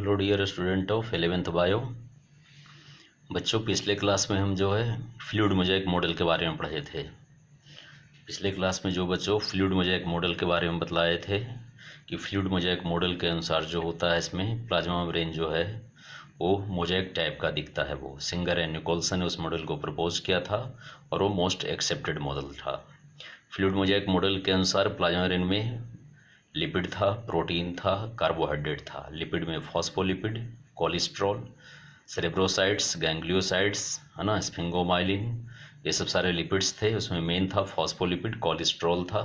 Hello dear student of 11th bio. बच्चों, पिछले class में हम जो है फ्लूइड मोज़ेक मॉडल के बारे में पढ़े थे। पिछले क्लास में जो बच्चों फ्लूइड मोज़ेक मॉडल के बारे में बतलाए थे कि फ्लूइड मोज़ेक मॉडल के अनुसार जो होता है इसमें प्लाज्मा मेम्ब्रेन जो है वो मोज़ेक टाइप का दिखता है। वो सिंगर एंड निकोलसन ने उस मॉडल को प्रपोज किया था और वो मोस्ट एक्सेप्टेड मॉडल था। फ्लूइड मोज़ेक मॉडल के अनुसार प्लाज्मा मेम्ब्रेन में लिपिड था, प्रोटीन था, कार्बोहाइड्रेट था। लिपिड में फॉस्फोलिपिड, कोलेस्ट्रॉल, सेरेब्रोसाइट्स, गैंग्लियोसाइट्स, है ना, स्फिंगोमाइलिन, ये सब सारे लिपिड्स थे। उसमें मेन था फॉस्फोलिपिड, कोलेस्ट्रॉल था।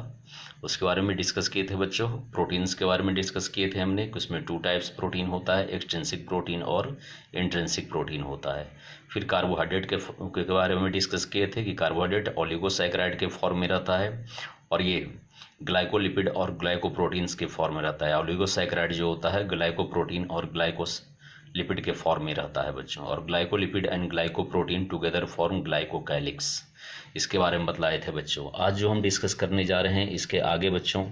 उसके बारे में डिस्कस किए थे बच्चों। प्रोटीन्स के बारे में डिस्कस किए थे हमने। उसमें 2 टाइप्स प्रोटीन होता है, एक्सट्रिंसिक प्रोटीन और इंट्रिंसिक प्रोटीन होता है। फिर कार्बोहाइड्रेट के बारे में डिस्कस किए थे कि कार्बोहाइड्रेट ओलिगोसैकेराइड के फॉर्म में रहता है और ये ग्लाइकोलिपिड और ग्लाइकोप्रोटीन्स के फॉर्म में रहता है। ओलिगोसैकेराइड जो होता है ग्लाइकोप्रोटीन और लिपिड के फॉर्म में रहता है बच्चों। और glycolipid and glycoprotein together form glycocalyx. इसके बारे में बतलाए थे बच्चों। आज जो हम डिस्कस करने जा रहे हैं इसके आगे बच्चों,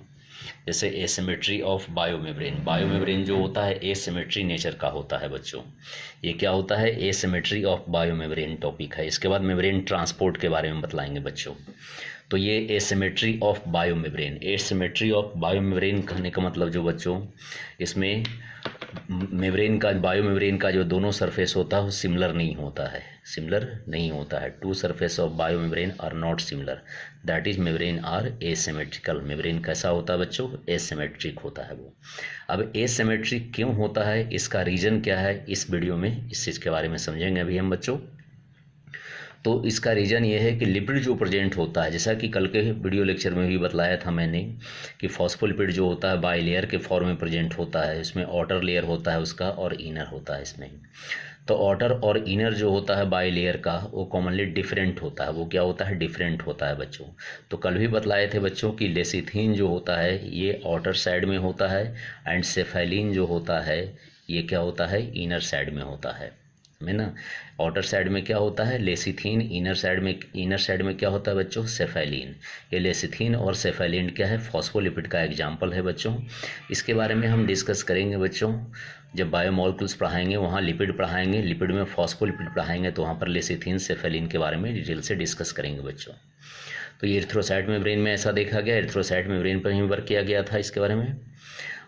जैसे एसिमेट्री ऑफ बायोमेम्ब्रेन। बायोमेम्ब्रेन जो होता है एसिमेट्री नेचर का होता है बच्चों। ये क्या होता है? एसिमेट्री ऑफ बायोमेम्ब्रेन टॉपिक है। इसके बाद मेम्ब्रेन ट्रांसपोर्ट के बारे में बतलाएंगे बच्चों। तो ये asymmetry of biomembrane. Asymmetry of biomembrane कहने का मतलब जो बच्चों, इसमें मेम्ब्रेन का, बायोमेम्ब्रेन का जो दोनों सरफेस होता है वो सिमिलर नहीं होता है। सिमिलर नहीं होता है। 2 surface of biomembrane are not similar, that is membrane are asymmetrical. Membrane कैसा होता है बच्चों? एसिमेट्रिक होता है वो। अब एसिमेट्रिक क्यों होता है, इसका रीज़न क्या है, इस वीडियो में इस चीज़ के बारे में समझेंगे अभी हम बच्चों। तो इसका रीज़न ये है कि लिपिड जो प्रेजेंट होता है, जैसा कि कल के वीडियो लेक्चर में भी बतलाया था मैंने कि फॉस्फोलिपिड जो होता है बाई लेयर के फॉर्म में प्रेजेंट होता है। इसमें आउटर लेयर होता है उसका और इनर होता है इसमें। तो आउटर और इनर जो होता है बाई लेयर का वो कॉमनली डिफरेंट होता है। वो क्या होता है? डिफरेंट होता है बच्चों। तो कल भी बतलाए थे बच्चों कि लेसिथीन जो होता है ये आउटर साइड में होता है एंड सेफाइलिन जो होता है ये क्या होता है? इनर साइड में होता है ना। आउटर साइड में क्या होता है? लेसिथीन। इनर साइड में क्या होता है बच्चों? सेफाइलिन। ये लेसिथीन और सेफाइलिन क्या है? फॉस्फोलिपिड का एग्जाम्पल है बच्चों। इसके बारे में हम डिस्कस करेंगे बच्चों। जब बायोमोलिक्यूल्स पढ़ाएंगे वहाँ लिपिड पढ़ाएंगे, लिपिड में फॉस्फोलिपिड पढ़ाएंगे तो वहाँ पर लेसिथीन सेफाइलिन के बारे में डिटेल से डिस्कस करेंगे बच्चों। तो ये एरिथ्रोसाइट मेम्ब्रेन में ऐसा देखा गया, एरिथ्रोसाइट मेम्ब्रेन पर ही वर्क किया गया था इसके बारे में।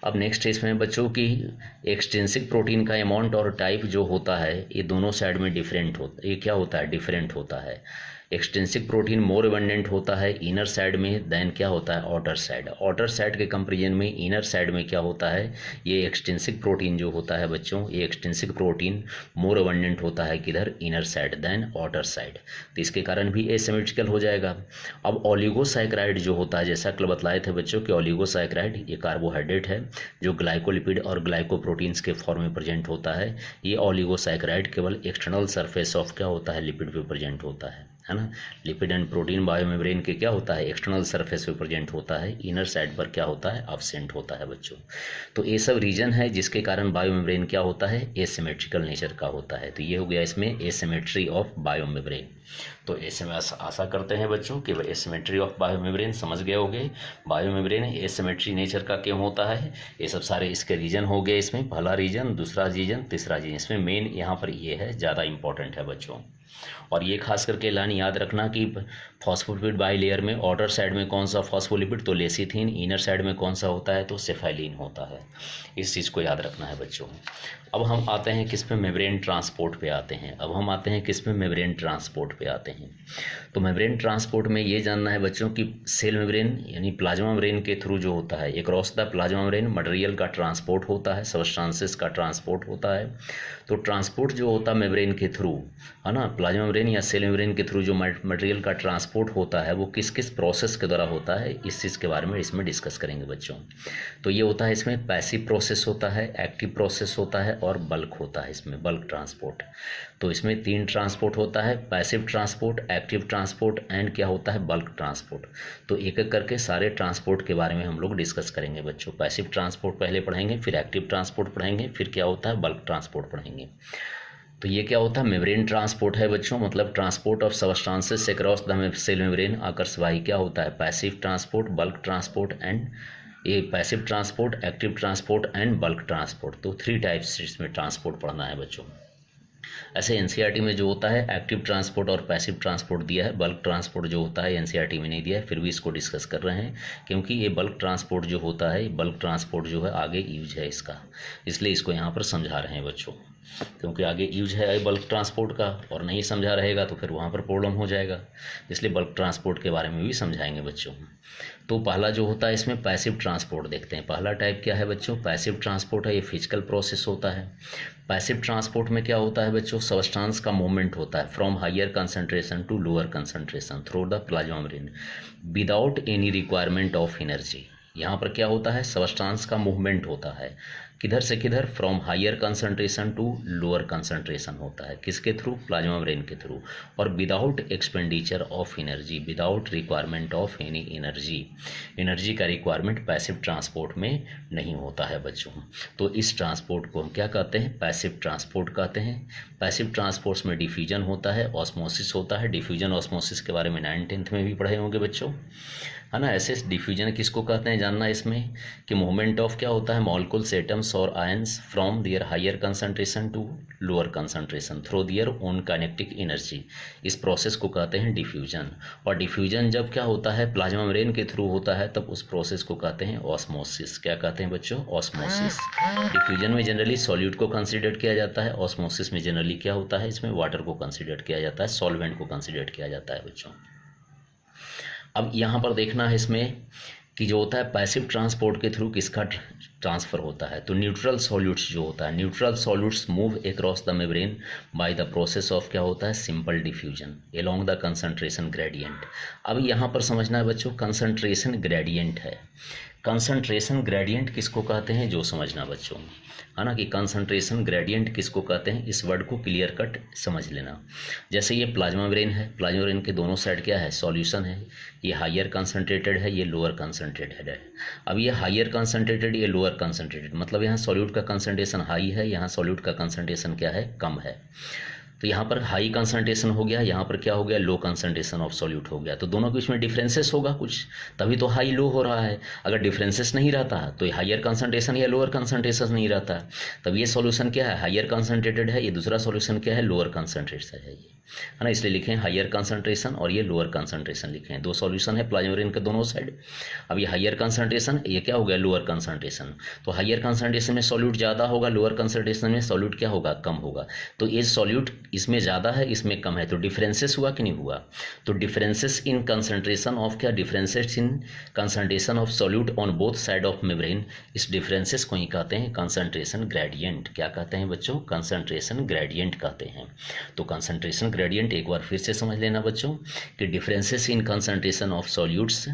अब नेक्स्ट इसमें बच्चों की एक्सट्रिंसिक प्रोटीन का अमाउंट और टाइप जो होता है ये दोनों साइड में डिफरेंट होता है। ये क्या होता है? डिफरेंट होता है। एक्सट्रिंसिक प्रोटीन मोर एबंडेंट होता है इनर साइड में देन क्या होता है? Outer side. आउटर साइड के कंपेरिजन में इनर साइड में क्या होता है? ये एक्सट्रिंसिक प्रोटीन जो होता है बच्चों, ये एक्सट्रिंसिक प्रोटीन मोर एबंडेंट होता है किधर? Inner side then outer side. तो इसके कारण भी एसिमेट्रिकल हो जाएगा। अब ओलिगोसैकेराइड जो होता है, जैसा कल बतलाए थे बच्चों कि ओलिगोसैकेराइड ये कार्बोहाइड्रेट है जो ग्लाइकोलिपिड और ग्लाइकोप्रोटीन्स के फॉर्म में प्रेजेंट होता है। ये ओलिगोसैकेराइड केवल एक्सटर्नल सरफेस ऑफ क्या होता है? लिपिड पे प्रेजेंट होता है ना। लिपिड एंड प्रोटीन बायोमेम्ब्रेन के क्या होता है? एक्सटर्नल सरफेस पे प्रेजेंट होता है। इनर साइड पर क्या होता है? एब्सेंट होता है बच्चों। तो ये सब रीजन है जिसके कारण बायोमेम्ब्रेन क्या होता है? एसिमेट्रिकल नेचर का होता है। तो ये हो गया इसमें एसिमेट्री ऑफ बायोमेम्ब्रेन। तो ऐसे में आशा करते हैं बच्चों कि एसिमेट्री ऑफ बायोमेम्ब्रेन समझ गए होंगे। बायोमेम्ब्रेन एसिमेट्री नेचर का क्यों होता है, ये सब सारे इसके रीजन हो गए। इसमें पहला रीजन, दूसरा रीजन, तीसरा रीजन। इसमें मेन यहाँ पर ये है, ज़्यादा इंपॉर्टेंट है बच्चों। और ये खास करके लाइन याद रखना कि फॉस्फोलिपिड बाई लेयर में आउटर साइड में कौन सा फॉस्फोलिपिड? तो लेसिथीन। इनर साइड में कौन सा होता है? तो सेफाइलिन होता है। इस चीज़ को याद रखना है बच्चों। अब हम आते हैं किस पे? मेम्ब्रेन ट्रांसपोर्ट पे आते हैं। अब हम आते हैं किस पे? मेम्ब्रेन ट्रांसपोर्ट पे आते हैं। तो मेम्ब्रेन ट्रांसपोर्ट में ये जानना है बच्चों कि सेल मेम्ब्रेन यानी प्लाज्मा मेम्ब्रेन के थ्रू जो होता है across the plasma membrane material का ट्रांसपोर्ट होता है, सबस्टांसेस का ट्रांसपोर्ट होता है। तो ट्रांसपोर्ट जो होता है मेम्ब्रेन के थ्रू, है ना, प्लाज्मा मेम्ब्रेन या सेल मेम्ब्रेन के थ्रू जो मटेरियल का ट्रांसपोर्ट होता है वो किस किस प्रोसेस के द्वारा होता है, इस चीज़ के बारे में इसमें डिस्कस करेंगे बच्चों। तो ये होता है इसमें पैसिव प्रोसेस होता है, एक्टिव प्रोसेस होता है और बल्क होता है। इसमें बल्क ट्रांसपोर्ट। तो इसमें 3 ट्रांसपोर्ट होता है, passive transport, active transport and क्या होता है? Bulk transport. तो एक एक करके सारे ट्रांसपोर्ट के बारे में हम लोग डिस्कस करेंगे बच्चों। पैसिव ट्रांसपोर्ट पहले पढ़ेंगे, फिर एक्टिव ट्रांसपोर्ट पढ़ेंगे, फिर क्या होता है? बल्क ट्रांसपोर्ट पढ़ेंगे। तो ये क्या होता है? मेम्ब्रेन ट्रांसपोर्ट है बच्चों, मतलब transport of substances across the cell membrane occurs by क्या होता है? Passive transport, bulk transport and ये passive transport, active transport and bulk transport, तो 3 टाइप्स इसमें ट्रांसपोर्ट पढ़ना है बच्चों। ऐसे एनसीईआरटी में जो होता है एक्टिव ट्रांसपोर्ट और पैसिव ट्रांसपोर्ट दिया है, बल्क ट्रांसपोर्ट जो होता है एनसीईआरटी में नहीं दिया है, फिर भी इसको डिस्कस कर रहे हैं क्योंकि ये बल्क ट्रांसपोर्ट जो होता है, बल्क ट्रांसपोर्ट जो है आगे यूज है इसका, इसलिए इसको यहाँ पर समझा रहे हैं बच्चों, क्योंकि आगे यूज है बल्क ट्रांसपोर्ट का और नहीं समझा रहेगा तो फिर वहाँ पर प्रॉब्लम हो जाएगा, इसलिए बल्क ट्रांसपोर्ट के बारे में भी समझाएंगे बच्चों। तो पहला जो होता है इसमें पैसिव ट्रांसपोर्ट देखते हैं। पहला टाइप क्या है बच्चों, पैसिव ट्रांसपोर्ट है, ये फिजिकल प्रोसेस होता है। पैसिव ट्रांसपोर्ट में क्या होता है बच्चों, सब्सटेंस का मूवमेंट होता है from higher concentration to lower concentration through the plasma membrane without any requirement of energy. यहाँ पर क्या होता है, सब्सटेंस का मूवमेंट होता है, किधर से किधर, from higher concentration to lower concentration होता है, किसके थ्रू, प्लाज्मा मेम्ब्रेन के थ्रू, और without expenditure of energy, without requirement of any energy. Energy का रिक्वायरमेंट पैसिव ट्रांसपोर्ट में नहीं होता है बच्चों। तो इस ट्रांसपोर्ट को हम क्या कहते हैं, पैसिव ट्रांसपोर्ट कहते हैं। पैसिव ट्रांसपोर्ट्स में डिफ्यूजन होता है, ऑस्मोसिस होता है। डिफ्यूजन ऑस्मोसिस के बारे में 9th में भी पढ़े होंगे बच्चों, है ना। ऐसे डिफ्यूजन किसको कहते हैं जानना इसमें, कि मूवमेंट ऑफ क्या होता है, मॉलिक्यूल्स, एटम्स और ions from their higher concentration to lower concentration through their own kinetic energy, इस प्रोसेस को कहते हैं डिफ्यूजन। और डिफ्यूजन जब क्या होता है, प्लाज्मा मेम्ब्रेन के थ्रू होता है, तब उस प्रोसेस को कहते हैं ऑस्मोसिस। क्या कहते हैं बच्चों, ऑस्मोसिस। डिफ्यूजन में जनरली सॉल्यूट को कंसिडर किया जाता है, ऑस्मोसिस में जनरली क्या होता है, इसमें वाटर को कंसिडर किया जाता है, सॉल्वेंट को कंसिडर किया जाता है बच्चों। अब यहाँ पर देखना है इसमें कि जो होता है पैसिव ट्रांसपोर्ट के थ्रू किसका ट्रांसफ़र होता है, तो न्यूट्रल सॉल्यूट्स जो होता है, neutral solutes move across the membrane by the process of क्या होता है, simple diffusion along the concentration gradient. अब यहाँ पर समझना है बच्चों, कंसंट्रेशन ग्रेडियंट है। कंसंट्रेशन ग्रेडियंट किसको कहते हैं, जो समझना बच्चों, है ना, कि कंसंट्रेशन ग्रेडियंट किसको कहते हैं, इस वर्ड को क्लियर कट समझ लेना। जैसे ये प्लाज्मा मेम्ब्रेन है, प्लाज्मा मेम्ब्रेन के दोनों साइड क्या है, सॉल्यूशन है, ये हायर कंसंट्रेटेड है, ये लोअर कंसंट्रेटेड है। अब ये हायर कंसंट्रेटेड, ये लोअर कंसंट्रेटेड, मतलब यहाँ सॉल्यूट का कंसंट्रेशन हाई है, यहाँ सॉल्यूट का कंसंट्रेशन क्या है, कम है। तो यहाँ पर हाई कंसंट्रेशन हो गया, यहाँ पर क्या हो गया, लो कंसंट्रेशन ऑफ सॉल्यूट हो गया। तो दोनों के बीच में डिफरेंसेस होगा कुछ, तभी तो हाई लो हो रहा है। अगर डिफरेंसेस नहीं रहता तो ये हायर कंसंट्रेशन या लोअर कंसंट्रेशन नहीं रहता, तब ये सॉल्यूशन क्या है, हायर कंसंट्रेटेड है, ये दूसरा सॉल्यूशन क्या है, लोअर कंसंट्रेटेड है, ये है ना। इसलिए लिखे हैं हायर कंसंट्रेशन और ये लोअर कंसंट्रेशन लिखे हैं। दो सॉल्यूशन है प्लाज्मा मेम्ब्रेन के दोनों साइड। अब ये हायर कंसंट्रेशन, ये क्या हो गया, लोअर कंसंट्रेशन। तो हायर कंसंट्रेशन में सॉल्यूट ज़्यादा होगा, लोअर कंसंट्रेशन में सॉल्यूट क्या होगा, कम होगा। तो ये सॉल्यूट इसमें ज़्यादा है, इसमें कम है, तो डिफरेंसेस हुआ कि नहीं हुआ। तो डिफरेंसेस इन कंसंट्रेशन ऑफ क्या, differences in concentration of solute on both side of membrane, इस डिफरेंसेस को ही कहते हैं कंसंट्रेशन ग्रेडियंट। क्या कहते हैं बच्चों, कंसंट्रेशन ग्रेडियंट कहते हैं। तो कंसंट्रेशन ग्रेडियंट एक बार फिर से समझ लेना बच्चों, कि differences in concentration of solutes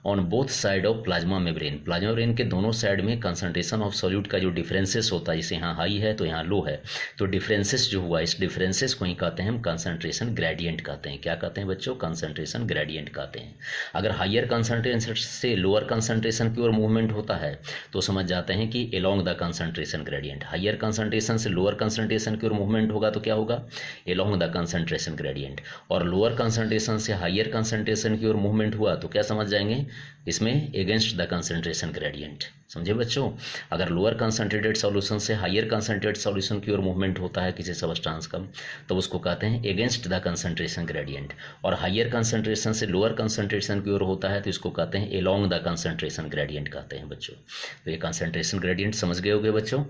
on both side of plasma membrane, plasma membrane के दोनों साइड में कंसंट्रेशन ऑफ सॉल्यूट का जो डिफरेंसेस होता है, जैसे यहाँ हाई है तो यहाँ लो है, तो डिफरेंसेस जो हुआ, इस डिफरेंसेस को ही कहते हैं हम कंसंट्रेशन ग्रेडियंट कहते हैं। क्या कहते हैं बच्चों, कंसंट्रेशन ग्रेडियंट कहते हैं। अगर हायर कंसंट्रेशन से लोअर कंसंट्रेशन की ओर मूवमेंट होता है तो समझ जाते हैं कि along the concentration gradient. Higher concentration से लोअर कंसंट्रेशन की ओर मूवमेंट होगा तो क्या होगा, अलोंग द कंसंट्रेशन ग्रेडियंट। और लोअर कंसंट्रेशन से हायर कंसंट्रेशन की ओर मूवमेंट हुआ तो क्या समझ जाएंगे, इसमें अगेंस्ट द कंसंट्रेशन ग्रेडियंट। समझे बच्चों, अगर लोअर कंसंट्रेटेड सॉल्यूशन से हायर कंसंट्रेटेड सॉल्यूशन की ओर मूवमेंट होता है किसी सब्सटेंस का, तो उसको कहते हैं अगेंस्ट द कंसंट्रेशन ग्रेडियंट। और हायर कंसंट्रेशन से लोअर कंसंट्रेशन की ओर होता है तो इसको कहते हैं अलोंग द कंसंट्रेशन ग्रेडियंट कहते हैं बच्चों। तो ये कंसंट्रेशन ग्रेडियंट समझ गए होंगे बच्चों।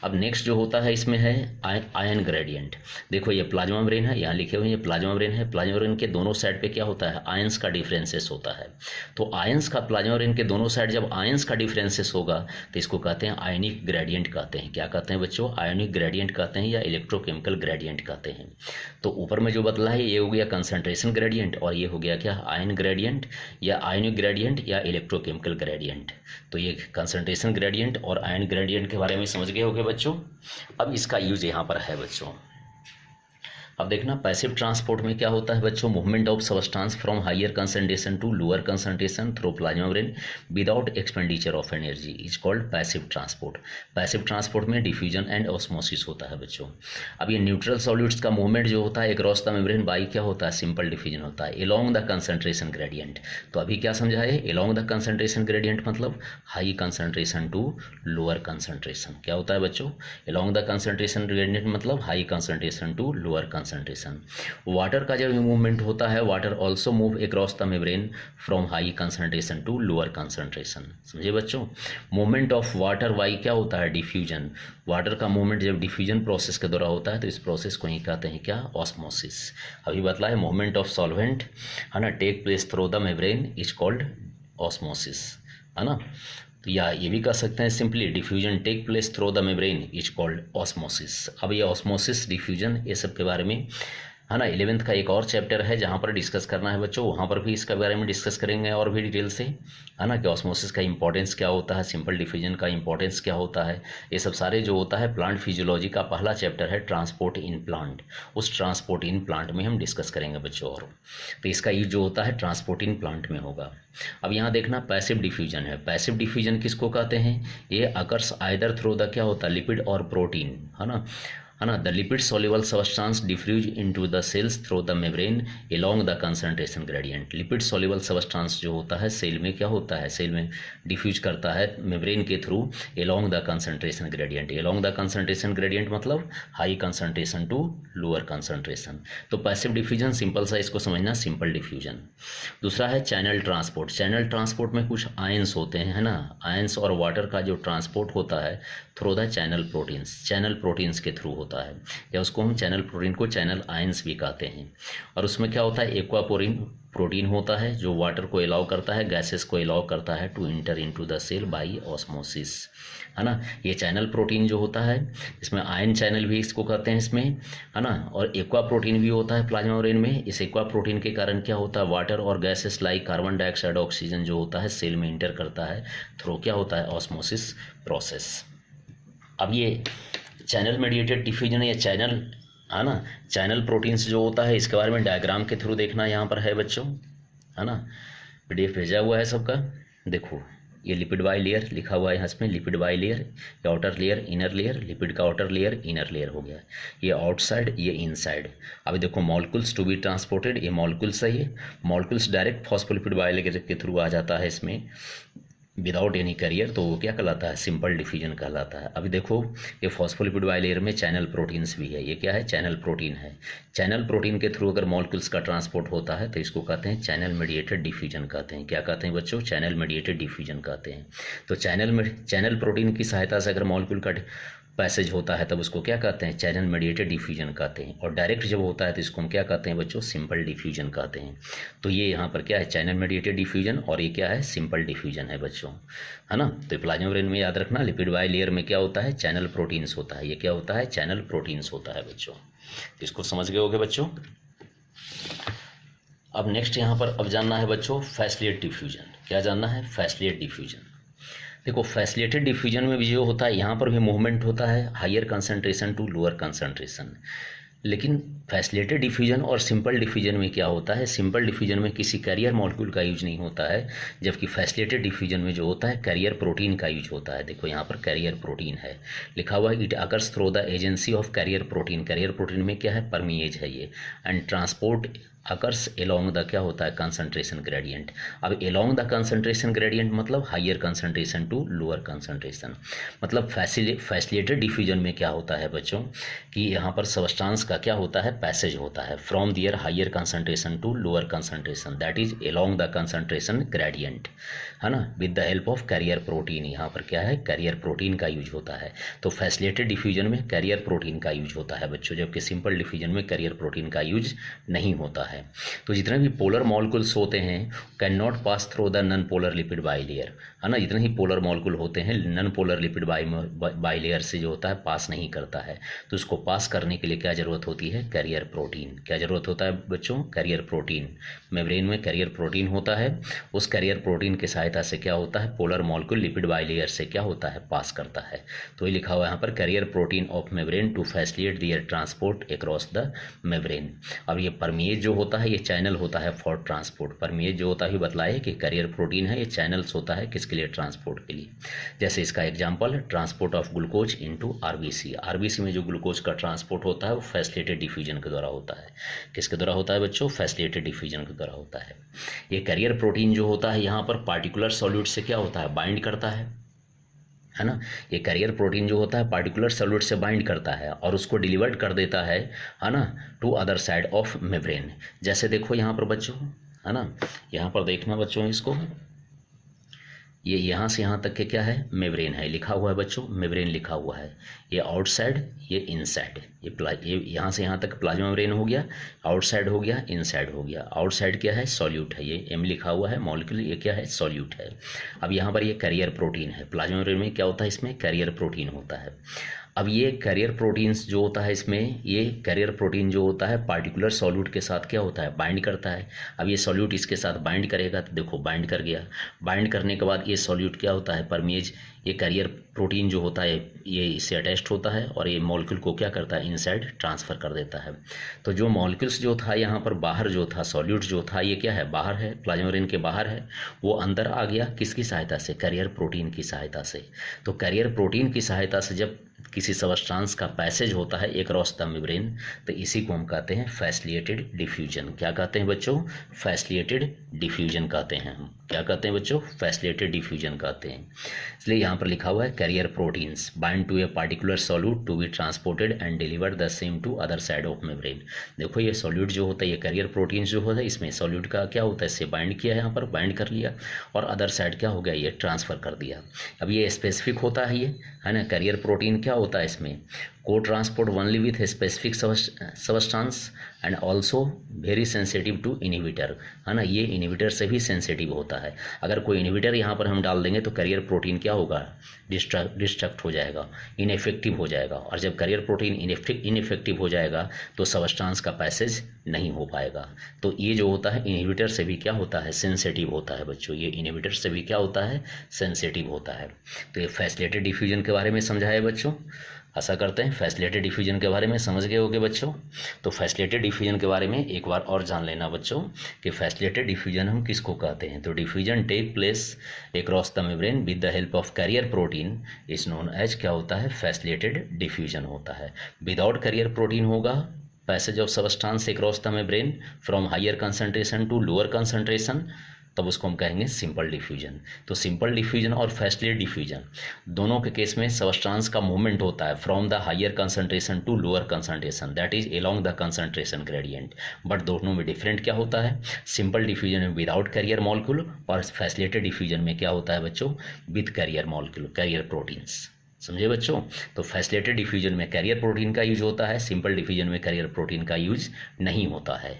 अब नेक्स्ट जो होता है इसमें है आयन ग्रेडियंट। देखो ये प्लाज्मा मेम्ब्रेन है, यहाँ लिखे हुए ये प्लाज्मा मेम्ब्रेन है, प्लाज्मा मेम्ब्रेन के दोनों साइड पे क्या होता है, आयंस का डिफरेंसेस होता है। तो आयंस का प्लाज्मा मेम्ब्रेन के दोनों साइड जब आयंस का डिफरेंसेस होगा तो इसको कहते हैं आयनिक ग्रेडियंट कहते हैं। क्या कहते हैं बच्चों, आयनिक ग्रेडियंट कहते हैं या इलेक्ट्रोकेमिकल ग्रेडियंट कहते हैं। तो ऊपर में जो बदला है ये हो गया कंसंट्रेशन ग्रेडियंट और ये हो गया क्या, आयन ग्रेडियंट या आयनिक ग्रेडियंट या इलेक्ट्रोकेमिकल ग्रेडियंट। तो ये कंसंट्रेशन ग्रेडियंट और आयन ग्रेडियंट के बारे में समझ गए होंगे बच्चों। अब इसका यूज यहाँ पर है बच्चों, अब देखना पैसिव ट्रांसपोर्ट में क्या होता है बच्चों, movement of substance from higher concentration to lower concentration through plasma membrane without expenditure of energy is called passive transport. Passive transport में डिफ्यूजन एंड ऑस्मोसिस होता है बच्चों। अब ये न्यूट्रल सॉल्यूट्स का मूवमेंट जो होता है अक्रॉस द मेम्ब्रेन बाई क्या होता है, सिंपल डिफ्यूजन होता है एलोंग द कंसंट्रेशन ग्रेडियंट। तो अभी क्या समझा है, एलोंग द कंसंट्रेशन ग्रेडियंट मतलब high concentration to lower concentration. क्या होता है बच्चों, एलोंग द कंसंट्रेशन ग्रेडियंट मतलब high concentration to lower concentration. Water का जब मूवमेंट होता है, water also move across the membrane from high concentration to lower concentration. समझे बच्चों, मूवमेंट ऑफ वाटर वाई क्या होता है, डिफ्यूजन। वाटर का मूवमेंट जब डिफ्यूजन प्रोसेस के द्वारा होता है तो इस प्रोसेस को ही कहते हैं क्या, ऑस्मोसिस। अभी बतला है मूवमेंट ऑफ सॉल्वेंट है ना take place through the membrane is called osmosis, है ना। तो या ये भी कह सकते हैं simply diffusion take place through the membrane is called osmosis. अब ये ऑस्मोसिस, डिफ्यूजन, ये सब के बारे में है ना 11th का एक और चैप्टर है जहाँ पर डिस्कस करना है बच्चों, वहाँ पर भी इसके बारे में डिस्कस करेंगे और भी डिटेल से, है ना, कि ऑस्मोसिस का इंपॉर्टेंस क्या होता है, सिंपल डिफ्यूजन का इंपॉर्टेंस क्या होता है, ये सब सारे जो होता है प्लांट फिजियोलॉजी का पहला चैप्टर है ट्रांसपोर्ट इन प्लांट, उस ट्रांसपोर्ट इन प्लांट में हम डिस्कस करेंगे बच्चों। और तो इसका यूज जो होता है ट्रांसपोर्ट इन प्लांट में होगा। अब यहाँ देखना पैसिव डिफ्यूजन है। पैसिव डिफ्यूजन किसको कहते हैं, ये अकर्स आइदर थ्रू द क्या होता है, लिपिड और प्रोटीन, है ना the lipid soluble substance diffuse into the cells through the membrane along the concentration gradient। Lipid soluble substance जो होता है सेल में क्या होता है, सेल में डिफ्यूज करता है मेम्ब्रेन के through along the concentration gradient। along the concentration gradient मतलब high concentration to lower concentration. तो पैसिव डिफ्यूजन सिंपल सा इसको समझना, सिंपल डिफ्यूजन। दूसरा है चैनल ट्रांसपोर्ट। चैनल ट्रांसपोर्ट में कुछ आयंस होते हैं, है ना, आयंस और वाटर का जो ट्रांसपोर्ट होता है through the channel proteins, channel proteins के थ्रू होता है, या उसको हम चैनल प्रोटीन को चैनल आयंस भी कहते हैं। और उसमें क्या होता है, एक्वापोरिन प्रोटीन होता है जो वाटर को अलाउ करता है, गैसेस को अलाउ करता है to enter into the cell by osmosis, है ना। ये चैनल प्रोटीन जो होता है, इसमें आयन चैनल भी इसको कहते हैं इसमें, है ना। और एक्वा प्रोटीन भी होता है प्लाज्मा मेम्ब्रेन में। इस एक्वा प्रोटीन के कारण क्या होता है, वाटर और gases like carbon dioxide, oxygen जो होता है सेल में इंटर करता है थ्रू क्या होता है, ऑस्मोसिस प्रोसेस। अब ये चैनल मेडिएटेड डिफ्यूजन या चैनल, है ना, चैनल प्रोटीन्स जो होता है इसके बारे में डायग्राम के थ्रू देखना यहाँ पर है बच्चों, है ना, PDF भेजा हुआ है सबका। देखो ये लिपिड बाई लेयर लिखा हुआ है यहाँ इसमें, लिपिड बाई लेयर, ये outer layer inner layer, lipid का आउटर लेयर इनर लेयर हो गया, ये आउटसाइड ये इनसाइड। अभी देखो मॉलिक्यूल्स टू बी ट्रांसपोर्टेड, ये मॉलिक्यूल्स है, ये molecules direct phospholipid by layer के थ्रू आ जाता है इसमें विदाउट एनी कैरियर, तो वो क्या कहलाता है, सिंपल डिफ्यूजन कहलाता है। अभी देखो ये फॉस्फोलिपिड बाइलेयर में चैनल प्रोटीन्स भी है, ये क्या है, चैनल प्रोटीन है। चैनल प्रोटीन के थ्रू अगर मॉलिक्यूल्स का ट्रांसपोर्ट होता है तो इसको कहते हैं चैनल मेडिएटेड डिफ्यूजन कहते हैं। क्या कहते हैं बच्चों, चैनल मेडिएटेड डिफ्यूजन कहते हैं। तो चैनल प्रोटीन की सहायता से अगर मॉलिक्यूल का पैसेज होता है तब उसको क्या कहते हैं, चैनल मेडिएटेड डिफ्यूजन कहते हैं। और डायरेक्ट जब होता है तो इसको हम क्या कहते हैं बच्चों, सिंपल डिफ्यूजन कहते हैं। तो ये यहाँ पर क्या है, चैनल मेडिएटेड डिफ्यूजन, और ये क्या है, सिंपल डिफ्यूजन है बच्चों, है ना। तो प्लाज्मा मेम्ब्रेन में याद रखना लिपिड बाई लेयर में क्या होता है, चैनल प्रोटीन्स होता है। ये क्या होता है, चैनल प्रोटीन्स होता है बच्चों। इसको समझ गए होगे बच्चों। अब नेक्स्ट यहाँ पर अब जानना है बच्चों फैसिलिटेड डिफ्यूजन। क्या जानना है, फैसिलिटेड डिफ्यूजन। देखो फैसिलिटेटेड डिफ्यूजन में भी जो होता है यहाँ पर भी मूवमेंट होता है higher concentration to lower concentration. लेकिन फैसिलिटेटेड डिफ्यूजन और सिंपल डिफ्यूजन में क्या होता है, सिंपल डिफ्यूजन में किसी कैरियर मॉलिक्यूल का यूज नहीं होता है, जबकि फैसिलिटेटेड डिफ्यूजन में जो होता है कैरियर प्रोटीन का यूज होता है। देखो यहाँ पर कैरियर प्रोटीन है लिखा हुआ है, it occurs through the agency of carrier protein. Carrier protein में क्या है, परमीएज है ये, and transport occurs along the क्या होता है, कंसंट्रेशन ग्रेडियंट। अब एलोंग द कंसंट्रेशन ग्रेडियंट मतलब higher concentration to lower concentration. मतलब फैसिलिटेटेड डिफ्यूजन में क्या होता है बच्चों कि यहाँ पर सबस्टांस का क्या होता है, पैसेज होता है from their higher concentration to lower concentration, that is along the concentration gradient, है ना, with the help of carrier protein. यहाँ पर क्या है, कैरियर प्रोटीन का यूज होता है। तो फैसिलिटेटेड डिफ्यूजन में कैरियर प्रोटीन का यूज होता है बच्चों, जबकि सिंपल डिफ्यूजन में कैरियर प्रोटीन का यूज नहीं होता है। है। तो जितने भी पोलर मॉलिक्यूल्स होते हैं can not pass through the non polar lipid bilayer, है ना। जितने ही पोलर मॉलिक्यूल होते हैं नॉन पोलर लिपिड बाइलेयर से जो होता है पास नहीं करता है। तो इसको पास करने के लिए क्या ज़रूरत होती है, कैरियर प्रोटीन। क्या ज़रूरत होता है बच्चों, कैरियर प्रोटीन। मेम्ब्रेन में कैरियर प्रोटीन होता है, उस कैरियर प्रोटीन की सहायता से क्या होता है, पोलर मॉलिक्यूल लिपिड बाइलेयर से क्या होता है, पास करता है। तो ये लिखा हुआ है यहाँ पर, carrier protein of membrane to facilitate their transport across the membrane. अब ये परमिएज जो होता है ये चैनल होता है फॉर ट्रांसपोर्ट। परमिएज जो होता है बताया कि कैरियर प्रोटीन है, ये चैनल्स होता है किसके लिए, ट्रांसपोर्ट के लिए। जैसे इसका example transport of glucose into RBC. RBC में जो ग्लूकोज का ट्रांसपोर्ट होता है वो फैसिलिटेटेड डिफ्यूजन के द्वारा होता है। किसके द्वारा होता है बच्चों, फैसिलिटेटेड डिफ्यूजन के द्वारा होता है। ये कैरियर प्रोटीन जो होता है यहाँ पर पार्टिकुलर सॉल्यूट से क्या होता है, बाइंड करता है ना। ये कैरियर प्रोटीन जो होता है पार्टिकुलर सॉल्यूट से बाइंड करता है और उसको डिलीवर्ड कर देता है ना, to other side of membrane. जैसे देखो यहाँ पर बच्चों, है ना, यहाँ पर देखना बच्चों इसको, ये यहाँ से यहाँ तक के क्या है, मेम्ब्रेन है, लिखा हुआ है बच्चों, मेम्ब्रेन लिखा हुआ है। ये आउटसाइड, ये इनसाइड, ये यहाँ से यहाँ तक प्लाज्मा मेम्ब्रेन हो गया, आउटसाइड हो गया, इनसाइड हो गया। आउटसाइड क्या है, सॉल्यूट है, ये एम लिखा हुआ है, मॉलिक्यूल ये क्या है, सॉल्यूट है। अब यहाँ पर ये कैरियर प्रोटीन है, प्लाज्मा मेम्ब्रेन में क्या होता है, इसमें कैरियर प्रोटीन होता है। अब ये कैरियर प्रोटीन्स जो होता है इसमें, ये कैरियर प्रोटीन जो होता है पार्टिकुलर सॉल्यूट के साथ क्या होता है, बाइंड करता है। अब ये सॉल्यूट इसके साथ बाइंड करेगा तो देखो बाइंड कर गया। बाइंड करने के बाद ये सॉल्यूट क्या होता है, परमेज, ये कैरियर प्रोटीन जो होता है ये इससे अटैच्ड होता है और ये मॉलिक्यूल को क्या करता है, इनसाइड ट्रांसफ़र कर देता है। तो जो मॉलिक्यूल्स जो था यहाँ पर बाहर जो था, सॉल्यूट जो था ये क्या है, बाहर है, प्लाज्मा मेम्ब्रेन के बाहर है, वो अंदर आ गया किसकी सहायता से, कैरियर प्रोटीन की सहायता से। तो कैरियर प्रोटीन की सहायता से जब किसी सबस्टांस का पैसेज होता है अक्रॉस द मेम्ब्रेन तो इसी को हम कहते हैं फैसिलिटेटेड डिफ्यूजन। क्या कहते हैं बच्चों, फैसिलिटेटेड डिफ्यूजन कहते हैं। हम क्या कहते हैं बच्चों, फैसिलिटेटेड डिफ्यूजन कहते हैं। इसलिए यहाँ पर लिखा हुआ है carrier proteins bind to a particular solute to be transported and deliver the same to other side of membrane. देखो ये सॉल्यूट जो होता है, ये कैरियर प्रोटीन्स जो होता है, इसमें सॉल्यूट का क्या होता है, इससे बाइंड किया, यहाँ पर बाइंड कर लिया और अदर साइड क्या हो गया, ये ट्रांसफ़र कर दिया। अब ये स्पेसिफिक होता है, ये है ना, कैरियर प्रोटीन क्या होता है इसमें, को transport only with specific substance and also very sensitive to inhibitor, है ना। ये इनहिबिटर से भी सेंसिटिव होता है। अगर कोई इनहिबिटर यहाँ पर हम डाल देंगे तो कैरियर प्रोटीन क्या होगा, डिस्ट्रक्ट हो जाएगा, इनइफेक्टिव हो जाएगा। और जब कैरियर प्रोटीन इनइफेक्टिव हो जाएगा तो सबस्टांस का पैसेज नहीं हो पाएगा। तो ये जो होता है इनहिबिटर से भी क्या होता है, सेंसिटिव होता है बच्चों। ये इनहिबिटर से भी क्या होता है, सेंसिटिव होता है। तो ये फैसिलिटेटेड डिफ्यूजन के बारे में समझा है बच्चों। आशा करते हैं फैसिलिटेटेड डिफ्यूजन के बारे में समझ गए होगे बच्चों। तो फैसिलिटेटेड डिफ्यूजन के बारे में एक बार और जान लेना बच्चों कि फैसिलिटेटेड डिफ्यूजन हम किसको कहते हैं। तो diffusion take place across the membrane with the help of carrier protein is known as क्या होता है, फैसिलिटेटेड डिफ्यूजन होता है। विदाउट कैरियर प्रोटीन होगा passage of substance across the membrane from higher concentration to lower concentration, तब उसको हम कहेंगे सिंपल डिफ्यूजन। तो सिंपल डिफ्यूजन और फैसिलिटेटेड डिफ्यूजन दोनों के केस में सबस्टांस का मूवमेंट होता है from the higher concentration to lower concentration, that is along the concentration gradient. But दोनों में डिफरेंट क्या होता है, सिंपल डिफ्यूजन में विदाउट कैरियर मॉलिक्यूल और फैसिलिटेटेड डिफ्यूजन में क्या होता है बच्चों, with carrier molecule, carrier proteins. समझे बच्चों। तो फैसिलिटेटेड डिफ्यूजन में कैरियर प्रोटीन का यूज होता है, सिंपल डिफ्यूजन में कैरियर प्रोटीन का यूज नहीं होता है।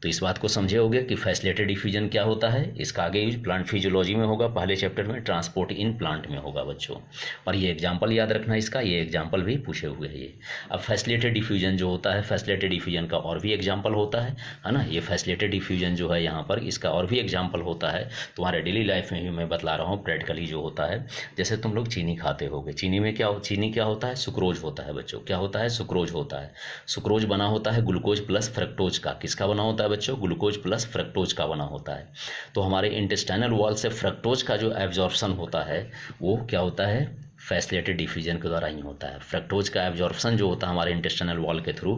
तो इस बात को समझे होगे कि फैसिलिटेटेड डिफ्यूजन क्या होता है। इसका आगे यूज प्लांट फिजियोलॉजी में होगा, पहले चैप्टर में ट्रांसपोर्ट इन प्लांट में होगा बच्चों। और ये एग्जांपल याद रखना इसका, ये एग्जांपल भी पूछे हुए हैं ये। अब फैसिलिटेटेड डिफ्यूजन जो होता है, फैसिलिटेटेड डिफ्यूजन का और भी एग्जांपल होता है ना। ये फैसिलिटेटेड डिफ्यूजन जो है यहाँ पर, इसका और भी एग्जाम्पल होता है तुम्हारे डेली लाइफ में भी मैं बतला रहा हूँ प्रैक्टिकली जो होता है। जैसे तुम लोग चीनी खाते होगे, चीनी में चीनी क्या होता है, सुक्रोज होता है बच्चों। क्या होता है, सुक्रोज होता है। सुक्रोज बना होता है ग्लूकोज प्लस फ्रक्टोज का। किसका बना होता है बच्चों, ग्लूकोज प्लस फ्रक्टोज का बना होता है। तो हमारे इंटेस्टाइनल वॉल से फ्रक्टोज का जो एब्जॉर्प्शन होता है वो क्या होता है, फैसिलिटेटेड डिफ्यूजन के द्वारा ही होता है। फ्रक्टोज का एब्जॉर्प्शन जो होता है हमारे इंटेस्टाइनल वॉल के थ्रू,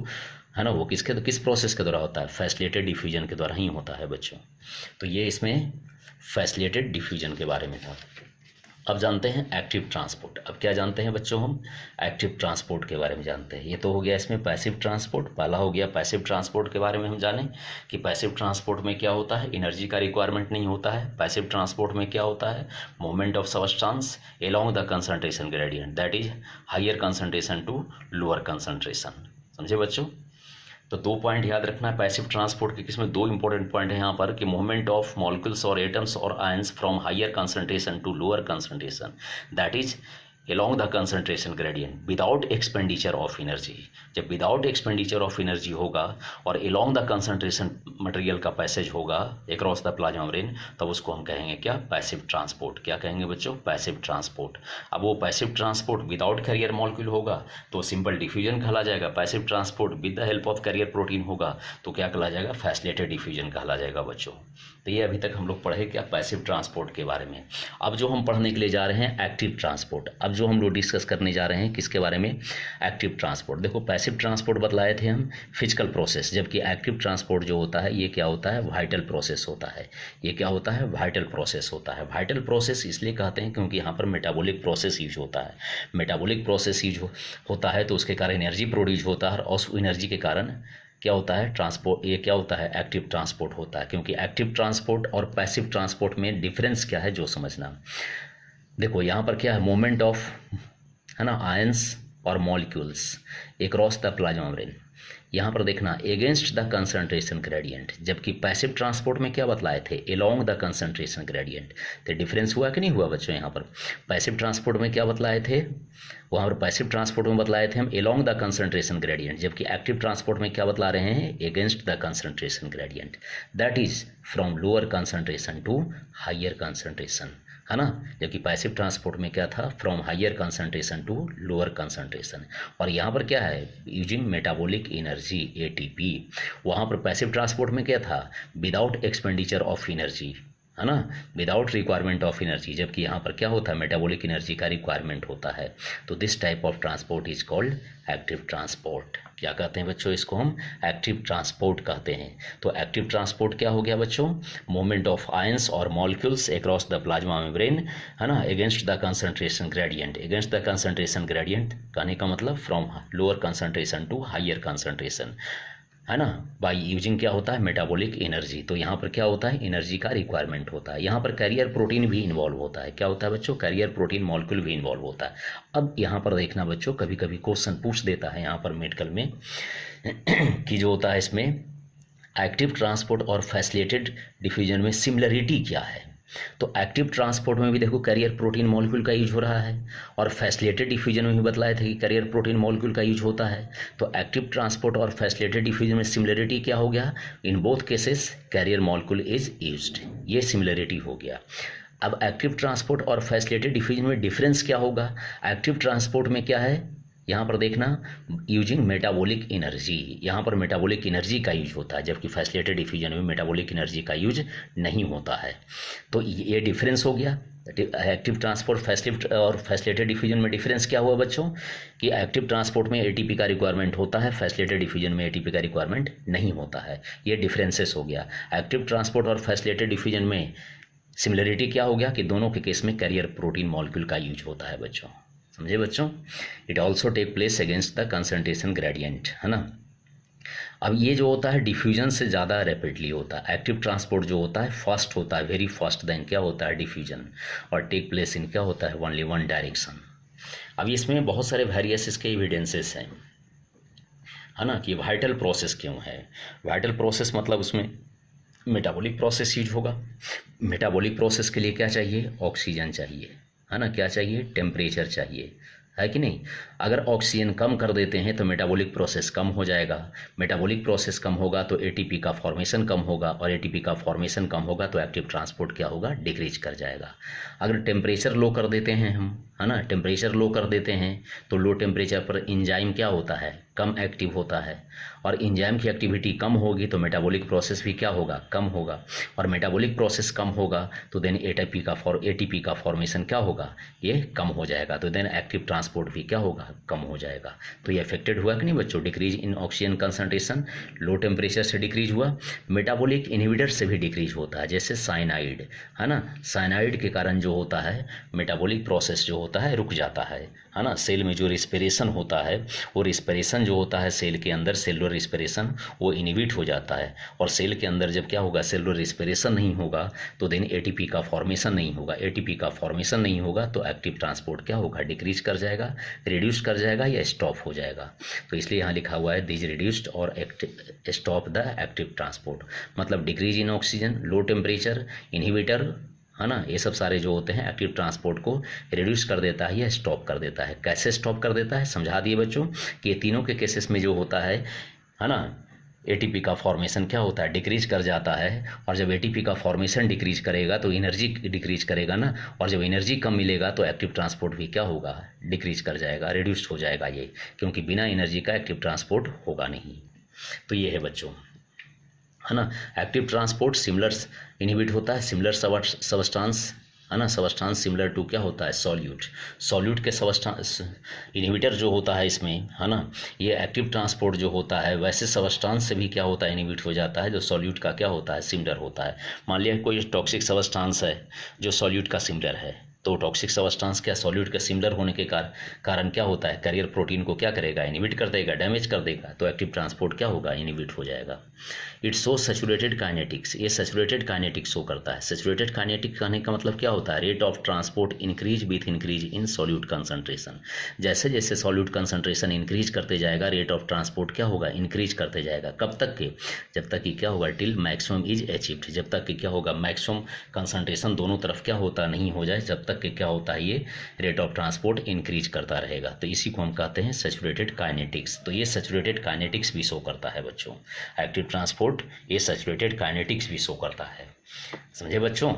है ना, वो किस प्रोसेस के द्वारा होता है, फैसिलिटेटेड डिफ्यूजन के द्वारा ही होता है बच्चों। तो ये इसमें फैसिलिटेटेड डिफ्यूजन के बारे में था। अब जानते हैं एक्टिव ट्रांसपोर्ट। अब क्या जानते हैं बच्चों, हम एक्टिव ट्रांसपोर्ट के बारे में जानते हैं। ये तो हो गया इसमें पैसिव ट्रांसपोर्ट, पहला हो गया पैसिव ट्रांसपोर्ट के बारे में हम जानें कि पैसिव ट्रांसपोर्ट में क्या होता है, एनर्जी का रिक्वायरमेंट नहीं होता है। पैसिव ट्रांसपोर्ट में क्या होता है, movement of substance along the concentration gradient, that is higher concentration to lower concentration. समझे बच्चों। तो 2 पॉइंट याद रखना है पैसिव ट्रांसपोर्ट के, किसमें 2 इंपॉर्टेंट पॉइंट है यहाँ पर कि मूवमेंट ऑफ मॉलिक्यूल्स और एटम्स और ions from higher concentration to lower concentration, that is along the concentration gradient without expenditure of energy। जब विदाउट एक्सपेंडिचर ऑफ एनर्जी होगा और along the concentration मटेरियल का पैसेज होगा across the plasma membrane, तब उसको हम कहेंगे क्या, पैसिव ट्रांसपोर्ट। क्या कहेंगे बच्चों, पैसिव ट्रांसपोर्ट। अब वो passive transport without carrier molecule होगा तो सिंपल डिफ्यूजन कहला जाएगा। Passive transport with the help of carrier protein होगा तो क्या कहला जाएगा, फैसिलिटेटेड डिफ्यूजन कहला जाएगा बच्चों। तो ये अभी तक हम लोग पढ़े क्या, पैसिव ट्रांसपोर्ट के बारे में। अब जो हम पढ़ने के लिए जा रहे हैं एक्टिव ट्रांसपोर्ट। अब जो हम लोग डिस्कस करने जा रहे हैं किसके बारे में, एक्टिव ट्रांसपोर्ट। देखो पैसिव ट्रांसपोर्ट बतलाए थे हम फिजिकल प्रोसेस, जबकि एक्टिव ट्रांसपोर्ट जो होता है ये क्या होता है, वाइटल प्रोसेस होता है। ये क्या होता है, वाइटल प्रोसेस होता है। वाइटल प्रोसेस इसलिए कहते हैं क्योंकि यहाँ पर मेटाबॉलिक प्रोसेस यूज होता है। मेटाबॉलिक प्रोसेस यूज होता है तो उसके कारण एनर्जी प्रोड्यूस होता है और उस एनर्जी के कारण क्या होता है, ट्रांसपोर्ट। ये क्या होता है, एक्टिव ट्रांसपोर्ट होता है। क्योंकि एक्टिव ट्रांसपोर्ट और पैसिव ट्रांसपोर्ट में डिफरेंस क्या है जो समझना। देखो यहाँ पर क्या है, मूवमेंट ऑफ, है ना, आयंस और molecules across the plasma membrane. यहाँ पर देखना एगेंस्ट द कंसंट्रेशन ग्रेडियंट, जबकि पैसिव ट्रांसपोर्ट में क्या बतलाए थे, अलोंग द कंसंट्रेशन ग्रेडियंट। तो डिफरेंस हुआ कि नहीं हुआ बच्चों। यहाँ पर पैसिव ट्रांसपोर्ट में क्या बतलाए थे, वहाँ पर पैसिव ट्रांसपोर्ट में बतलाए थे हम अलोंग द कंसंट्रेशन ग्रेडियंट, जबकि एक्टिव ट्रांसपोर्ट में क्या बतला रहे हैं, against the concentration gradient, that is from lower concentration to higher concentration, है ना। जबकि पैसिव ट्रांसपोर्ट में क्या था, from higher concentration to lower concentration. और यहाँ पर क्या है, यूजिंग मेटाबॉलिक एनर्जी एटीपी। वहाँ पर पैसिव ट्रांसपोर्ट में क्या था, विदाउट एक्सपेंडिचर ऑफ एनर्जी, है ना, विदाउट रिक्वायरमेंट ऑफ एनर्जी। जबकि यहाँ पर क्या होता है, मेटाबॉलिक एनर्जी का रिक्वायरमेंट होता है। तो this type of transport is called active transport. क्या कहते हैं बच्चों, इसको हम एक्टिव ट्रांसपोर्ट कहते हैं। तो एक्टिव ट्रांसपोर्ट क्या हो गया बच्चों, मूवमेंट ऑफ आयंस और molecules across the plasma membrane, है ना, against the concentration gradient. Against the concentration gradient कहने का मतलब from lower concentration to higher concentration, है ना, बाय यूजिंग क्या होता है, मेटाबॉलिक एनर्जी। तो यहाँ पर क्या होता है, एनर्जी का रिक्वायरमेंट होता है। यहाँ पर कैरियर प्रोटीन भी इन्वॉल्व होता है। क्या होता है बच्चों, कैरियर प्रोटीन मॉलिक्यूल भी इन्वॉल्व होता है। अब यहाँ पर देखना बच्चों, कभी कभी क्वेश्चन पूछ देता है यहाँ पर मेडिकल में कि जो होता है इसमें एक्टिव ट्रांसपोर्ट और फैसिलिटेटेड डिफ्यूजन में सिमिलरिटी क्या है। तो एक्टिव ट्रांसपोर्ट में भी देखो कैरियर प्रोटीन मॉलिक्यूल का यूज हो रहा है और फैसिलिटेटेड डिफ्यूजन में भी बतलाए थे कि कैरियर प्रोटीन मॉलिक्यूल का यूज होता है। तो एक्टिव ट्रांसपोर्ट और फैसिलिटेटेड डिफ्यूजन में सिमिलरिटी क्या हो गया, in both cases carrier molecule is used, ये सिमिलरिटी हो गया। अब एक्टिव ट्रांसपोर्ट और फैसिलिटेटेड डिफ्यूजन में डिफरेंस क्या होगा, एक्टिव ट्रांसपोर्ट में क्या है, यहाँ पर देखना यूजिंग मेटाबॉलिक एनर्जी, यहाँ पर मेटाबॉलिक एनर्जी का यूज होता है, जबकि फैसिलिटेटेड डिफ्यूजन में मेटाबॉलिक एनर्जी का यूज नहीं होता है। तो ये डिफरेंस हो गया। एक्टिव ट्रांसपोर्ट और फैसिलिटेटेड डिफ्यूजन में डिफरेंस क्या हुआ बच्चों, कि एक्टिव ट्रांसपोर्ट में एटीपी का रिक्वायरमेंट होता है, फैसिलिटेटेड डिफ्यूजन में एटीपी का रिक्वायरमेंट नहीं होता है। ये डिफरेंसेस हो गया। एक्टिव ट्रांसपोर्ट और फैसिलिटेटेड डिफ्यूजन में सिमिलरिटी क्या हो गया कि दोनों के केस में कैरियर प्रोटीन मॉलिक्यूल का यूज होता है बच्चों, समझे बच्चों। It also take place against the concentration gradient, है ना। अब ये जो होता है डिफ्यूजन से ज़्यादा रैपिडली होता है। एक्टिव ट्रांसपोर्ट जो होता है फास्ट होता है, वेरी फास्ट देन क्या होता है, डिफ्यूजन, और टेक प्लेस इन क्या होता है, ओनली वन डायरेक्शन। अब इसमें बहुत सारे वेरियस इसके एविडेंसेस हैं, है ना, कि वाइटल प्रोसेस क्यों है। वाइटल प्रोसेस मतलब उसमें मेटाबॉलिक प्रोसेस यूज होगा। मेटाबॉलिक प्रोसेस के लिए क्या चाहिए, ऑक्सीजन चाहिए, है ना, क्या चाहिए, टेम्परेचर चाहिए, है कि नहीं। अगर ऑक्सीजन कम कर देते हैं तो मेटाबॉलिक प्रोसेस कम हो जाएगा। मेटाबॉलिक प्रोसेस कम होगा तो एटीपी का फॉर्मेशन कम होगा, और एटीपी का फॉर्मेशन कम होगा तो एक्टिव ट्रांसपोर्ट क्या होगा, डिक्रीज कर जाएगा। अगर टेम्परेचर लो कर देते हैं हम, है ना, टेम्परेचर लो कर देते हैं तो लो टेम्परेचर पर एंजाइम क्या होता है, कम एक्टिव होता है, और एंजाइम की एक्टिविटी कम होगी तो मेटाबॉलिक प्रोसेस भी क्या होगा, कम होगा, और मेटाबॉलिक प्रोसेस कम होगा तो देन एटीपी का फॉर्मेशन क्या होगा, ये कम हो जाएगा। तो देन एक्टिव ट्रांसपोर्ट भी क्या होगा, कम हो जाएगा। तो ये अफेक्टेड हुआ कि नहीं बच्चों, decrease in oxygen concentration, low temperature से डिक्रीज हुआ। मेटाबॉलिक इनहिबिटर से भी डिक्रीज होता है, जैसे साइनाइड, है ना, साइनाइड के कारण जो होता है मेटाबॉलिक प्रोसेस जो होता है रुक जाता है। है ना, सेल में जो रिस्पिरेशन होता है, वो रिस्पिरेशन जो होता है सेल के अंदर, सेलुलर रिस्पिरेशन, वो इनहिबिट हो जाता है। और सेल के अंदर जब क्या होगा, सेलुलर रिस्पिरेशन नहीं होगा तो देन एटीपी का फॉर्मेशन नहीं होगा। एटीपी का फॉर्मेशन नहीं होगा तो एक्टिव ट्रांसपोर्ट क्या होगा, डिक्रीज कर जाएगा, रिड्यूस कर जाएगा या स्टॉप हो जाएगा। तो इसलिए यहाँ लिखा हुआ है दिस रिड्यूस्ड और स्टॉप द एक्टिव ट्रांसपोर्ट, मतलब decrease in oxygen, low temperature, inhibitor, है ना, ये सब सारे जो होते हैं एक्टिव ट्रांसपोर्ट को रिड्यूस कर देता है या स्टॉप कर देता है। कैसे स्टॉप कर देता है समझा दिए बच्चों कि ये तीनों के केसेस में जो होता है ना, एटीपी का फॉर्मेशन क्या होता है, डिक्रीज कर जाता है। और जब एटीपी का फॉर्मेशन डिक्रीज करेगा तो एनर्जी डिक्रीज करेगा ना, और जब एनर्जी कम मिलेगा तो एक्टिव ट्रांसपोर्ट भी क्या होगा, डिक्रीज कर जाएगा, रिड्यूस हो जाएगा ये, क्योंकि बिना एनर्जी का एक्टिव ट्रांसपोर्ट होगा नहीं। तो ये है बच्चों, है ना, एक्टिव ट्रांसपोर्ट सिमिलर इनहिबिट होता है, सिमिलर सबस्टांस, है ना, सबस्टांस सिमिलर टू क्या होता है, सॉल्यूट। सॉल्यूट के सबस्टांस इनहिबिटर जो होता है इसमें, है ना, ये एक्टिव ट्रांसपोर्ट जो होता है वैसे सबस्टांस से भी क्या होता है, इनहिबिट हो जाता है, जो सॉल्यूट का क्या होता है, सिमिलर होता है। मान लिया कोई टॉक्सिक सबस्टांस है जो सॉल्यूट का सिमिलर है, तो टॉक्सिक सबस्टांस क्या सॉल्यूट के सिमिलर होने के कारण क्या होता है, कैरियर प्रोटीन को क्या करेगा, इनहिबिट कर देगा, डैमेज कर देगा, तो एक्टिव ट्रांसपोर्ट क्या होगा, इनहिबिट हो जाएगा। इट शो सैचुरेटेड काइनेटिक्स, ये सैचुरेटेड काइनेटिक्स शो करता है। सैचुरेटेड काइनेटिक कहने का मतलब क्या होता है, rate of transport increase with increase in solute concentration. जैसे जैसे सॉल्यूट कंसंट्रेशन इंक्रीज करते जाएगा रेट ऑफ ट्रांसपोर्ट क्या होगा, इंक्रीज करते जाएगा। कब तक के, जब तक कि क्या होगा, टिल मैक्सिमम इज अचीव्ड, जब तक कि क्या होगा, मैक्सिमम कंसंट्रेशन दोनों तरफ क्या होता नहीं हो जाए, जब तक कि क्या होता है, ये रेट ऑफ ट्रांसपोर्ट इंक्रीज करता रहेगा। तो इसी को हम कहते हैं सैचुरेटेड काइनेटिक्स। तो ये सैचुरेटेड काइनेटिक्स भी शो करता है बच्चों, एक्टिव ट्रांसपोर्ट ये सैचुरेटेड काइनेटिक्स भी शो करता है। समझे बच्चों।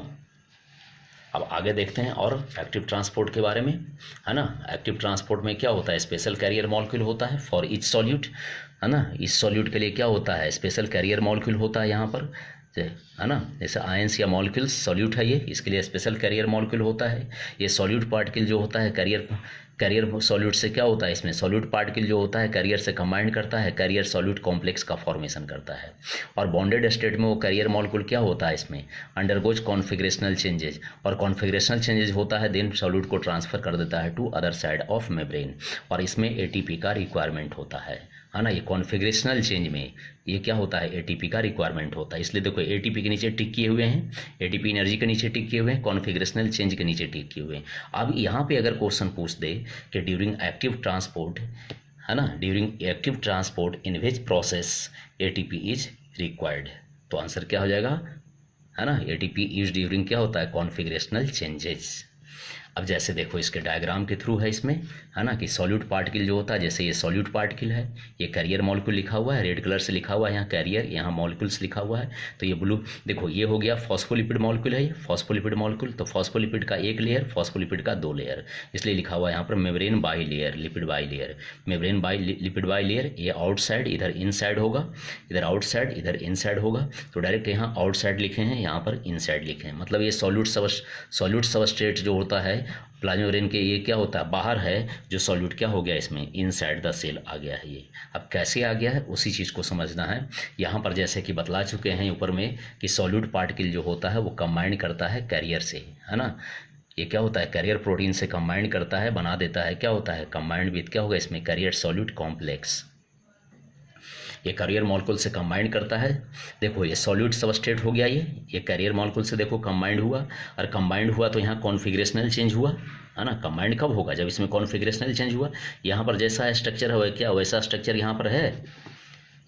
अब आगे देखते हैं और एक्टिव ट्रांसपोर्ट के बारे में, है ना। एक्टिव ट्रांसपोर्ट में क्या होता है, स्पेशल कैरियर मॉलिक्यूल होता है फॉर ईच सॉल्यूट, है ना। इस सॉल्यूट के लिए क्या होता है, स्पेशल कैरियर मॉलिक्यूल होता है यहाँ पर, है ना। जैसे आयंस या मॉलिक्यूल्स सॉल्यूट है ये, इसके लिए स्पेशल कैरियर मॉलिक्यूल होता है। ये सॉल्यूट पार्टिकल जो होता है कैरियर सॉल्यूट से क्या होता है, इसमें सॉल्यूट पार्टिकल जो होता है कैरियर से कंबाइन करता है, कैरियर सॉल्यूट कॉम्प्लेक्स का फॉर्मेशन करता है। और बॉन्डेड स्टेट में वो कैरियर मॉलिक्यूल क्या होता है, इसमें अंडरगोज कॉन्फिगरेशनल चेंजेज, और कॉन्फिगरेशनल चेंजेज होता है देन सॉल्यूट को ट्रांसफर कर देता है to other side of membrane, और इसमें एटीपी का रिक्वायरमेंट होता है ना। ये कॉन्फिगरेशनल चेंज में ये क्या होता है, एटीपी का रिक्वायरमेंट होता है। इसलिए देखो एटीपी के नीचे टिक किए हुए हैं, एटीपी एनर्जी के नीचे टिक किए हुए हैं, कॉन्फिगरेशनल चेंज के नीचे टिक किए हुए हैं। अब यहाँ पे अगर क्वेश्चन पूछ दे कि ड्यूरिंग एक्टिव ट्रांसपोर्ट, है ना, during active transport in which process ATP is required, तो आंसर क्या हो जाएगा, है ना, एटीपी इज ड्यूरिंग क्या होता है, कॉन्फिगरेशनल चेंजेस। अब जैसे देखो इसके डायग्राम के थ्रू है इसमें, है ना, कि सॉल्यूट पार्टिकल जो होता है, जैसे ये सॉल्यूट पार्टिकल है, ये कैरियर मॉलिक्यूल लिखा हुआ है, रेड कलर से लिखा हुआ है यहाँ कैरियर, यहाँ मॉलिक्यूल्स लिखा हुआ है। तो ये ब्लू देखो ये हो गया फॉस्फोलिपिड मॉलिक्यूल है, ये फॉस्फोलिपिड मॉलिक्यूल। तो फॉस्फोलिपिड का एक लेयर, फॉस्फोलिपिड का 2 लेयर, इसलिए लिखा हुआ है यहाँ पर membrane by layer, lipid by layer, membrane by lipid by layer. ये आउटसाइड, इधर इनसाइड होगा, इधर आउटसाइड, इधर इनसाइड होगा। तो डायरेक्ट यहाँ आउटसाइड लिखे हैं, यहाँ पर इनसाइड लिखे हैं, मतलब ये सॉल्यूट सबस्ट्रेट जो होता है प्लाज्मा के, ये क्या होता है, बाहर है, जो सॉल्यूट क्या हो गया इसमें, इनसाइड द सेल आ गया है ये। अब कैसे आ गया है उसी चीज़ को समझना है। यहाँ पर जैसे कि बतला चुके हैं ऊपर में कि सॉल्यूट पार्टिकल जो होता है वो कंबाइन करता है कैरियर से, है ना। ये क्या होता है, कैरियर प्रोटीन से कंबाइन करता है, बना देता है, क्या होता है, कंबाइंड विथ क्या होगा इसमें, कैरियर सॉल्यूट कॉम्प्लेक्स। ये कैरियर मॉलिक्यूल से कंबाइन करता है। देखो ये सॉल्यूट सबस्ट्रेट हो गया, ये कैरियर मॉलिक्यूल से देखो कंबाइंड हुआ, और कंबाइंड हुआ तो यहाँ कॉन्फिगरेशनल चेंज हुआ, है ना। कंबाइंड कब होगा, जब इसमें कॉन्फिगरेशनल चेंज हुआ। यहाँ पर जैसा स्ट्रक्चर है क्या वैसा स्ट्रक्चर यहाँ पर है,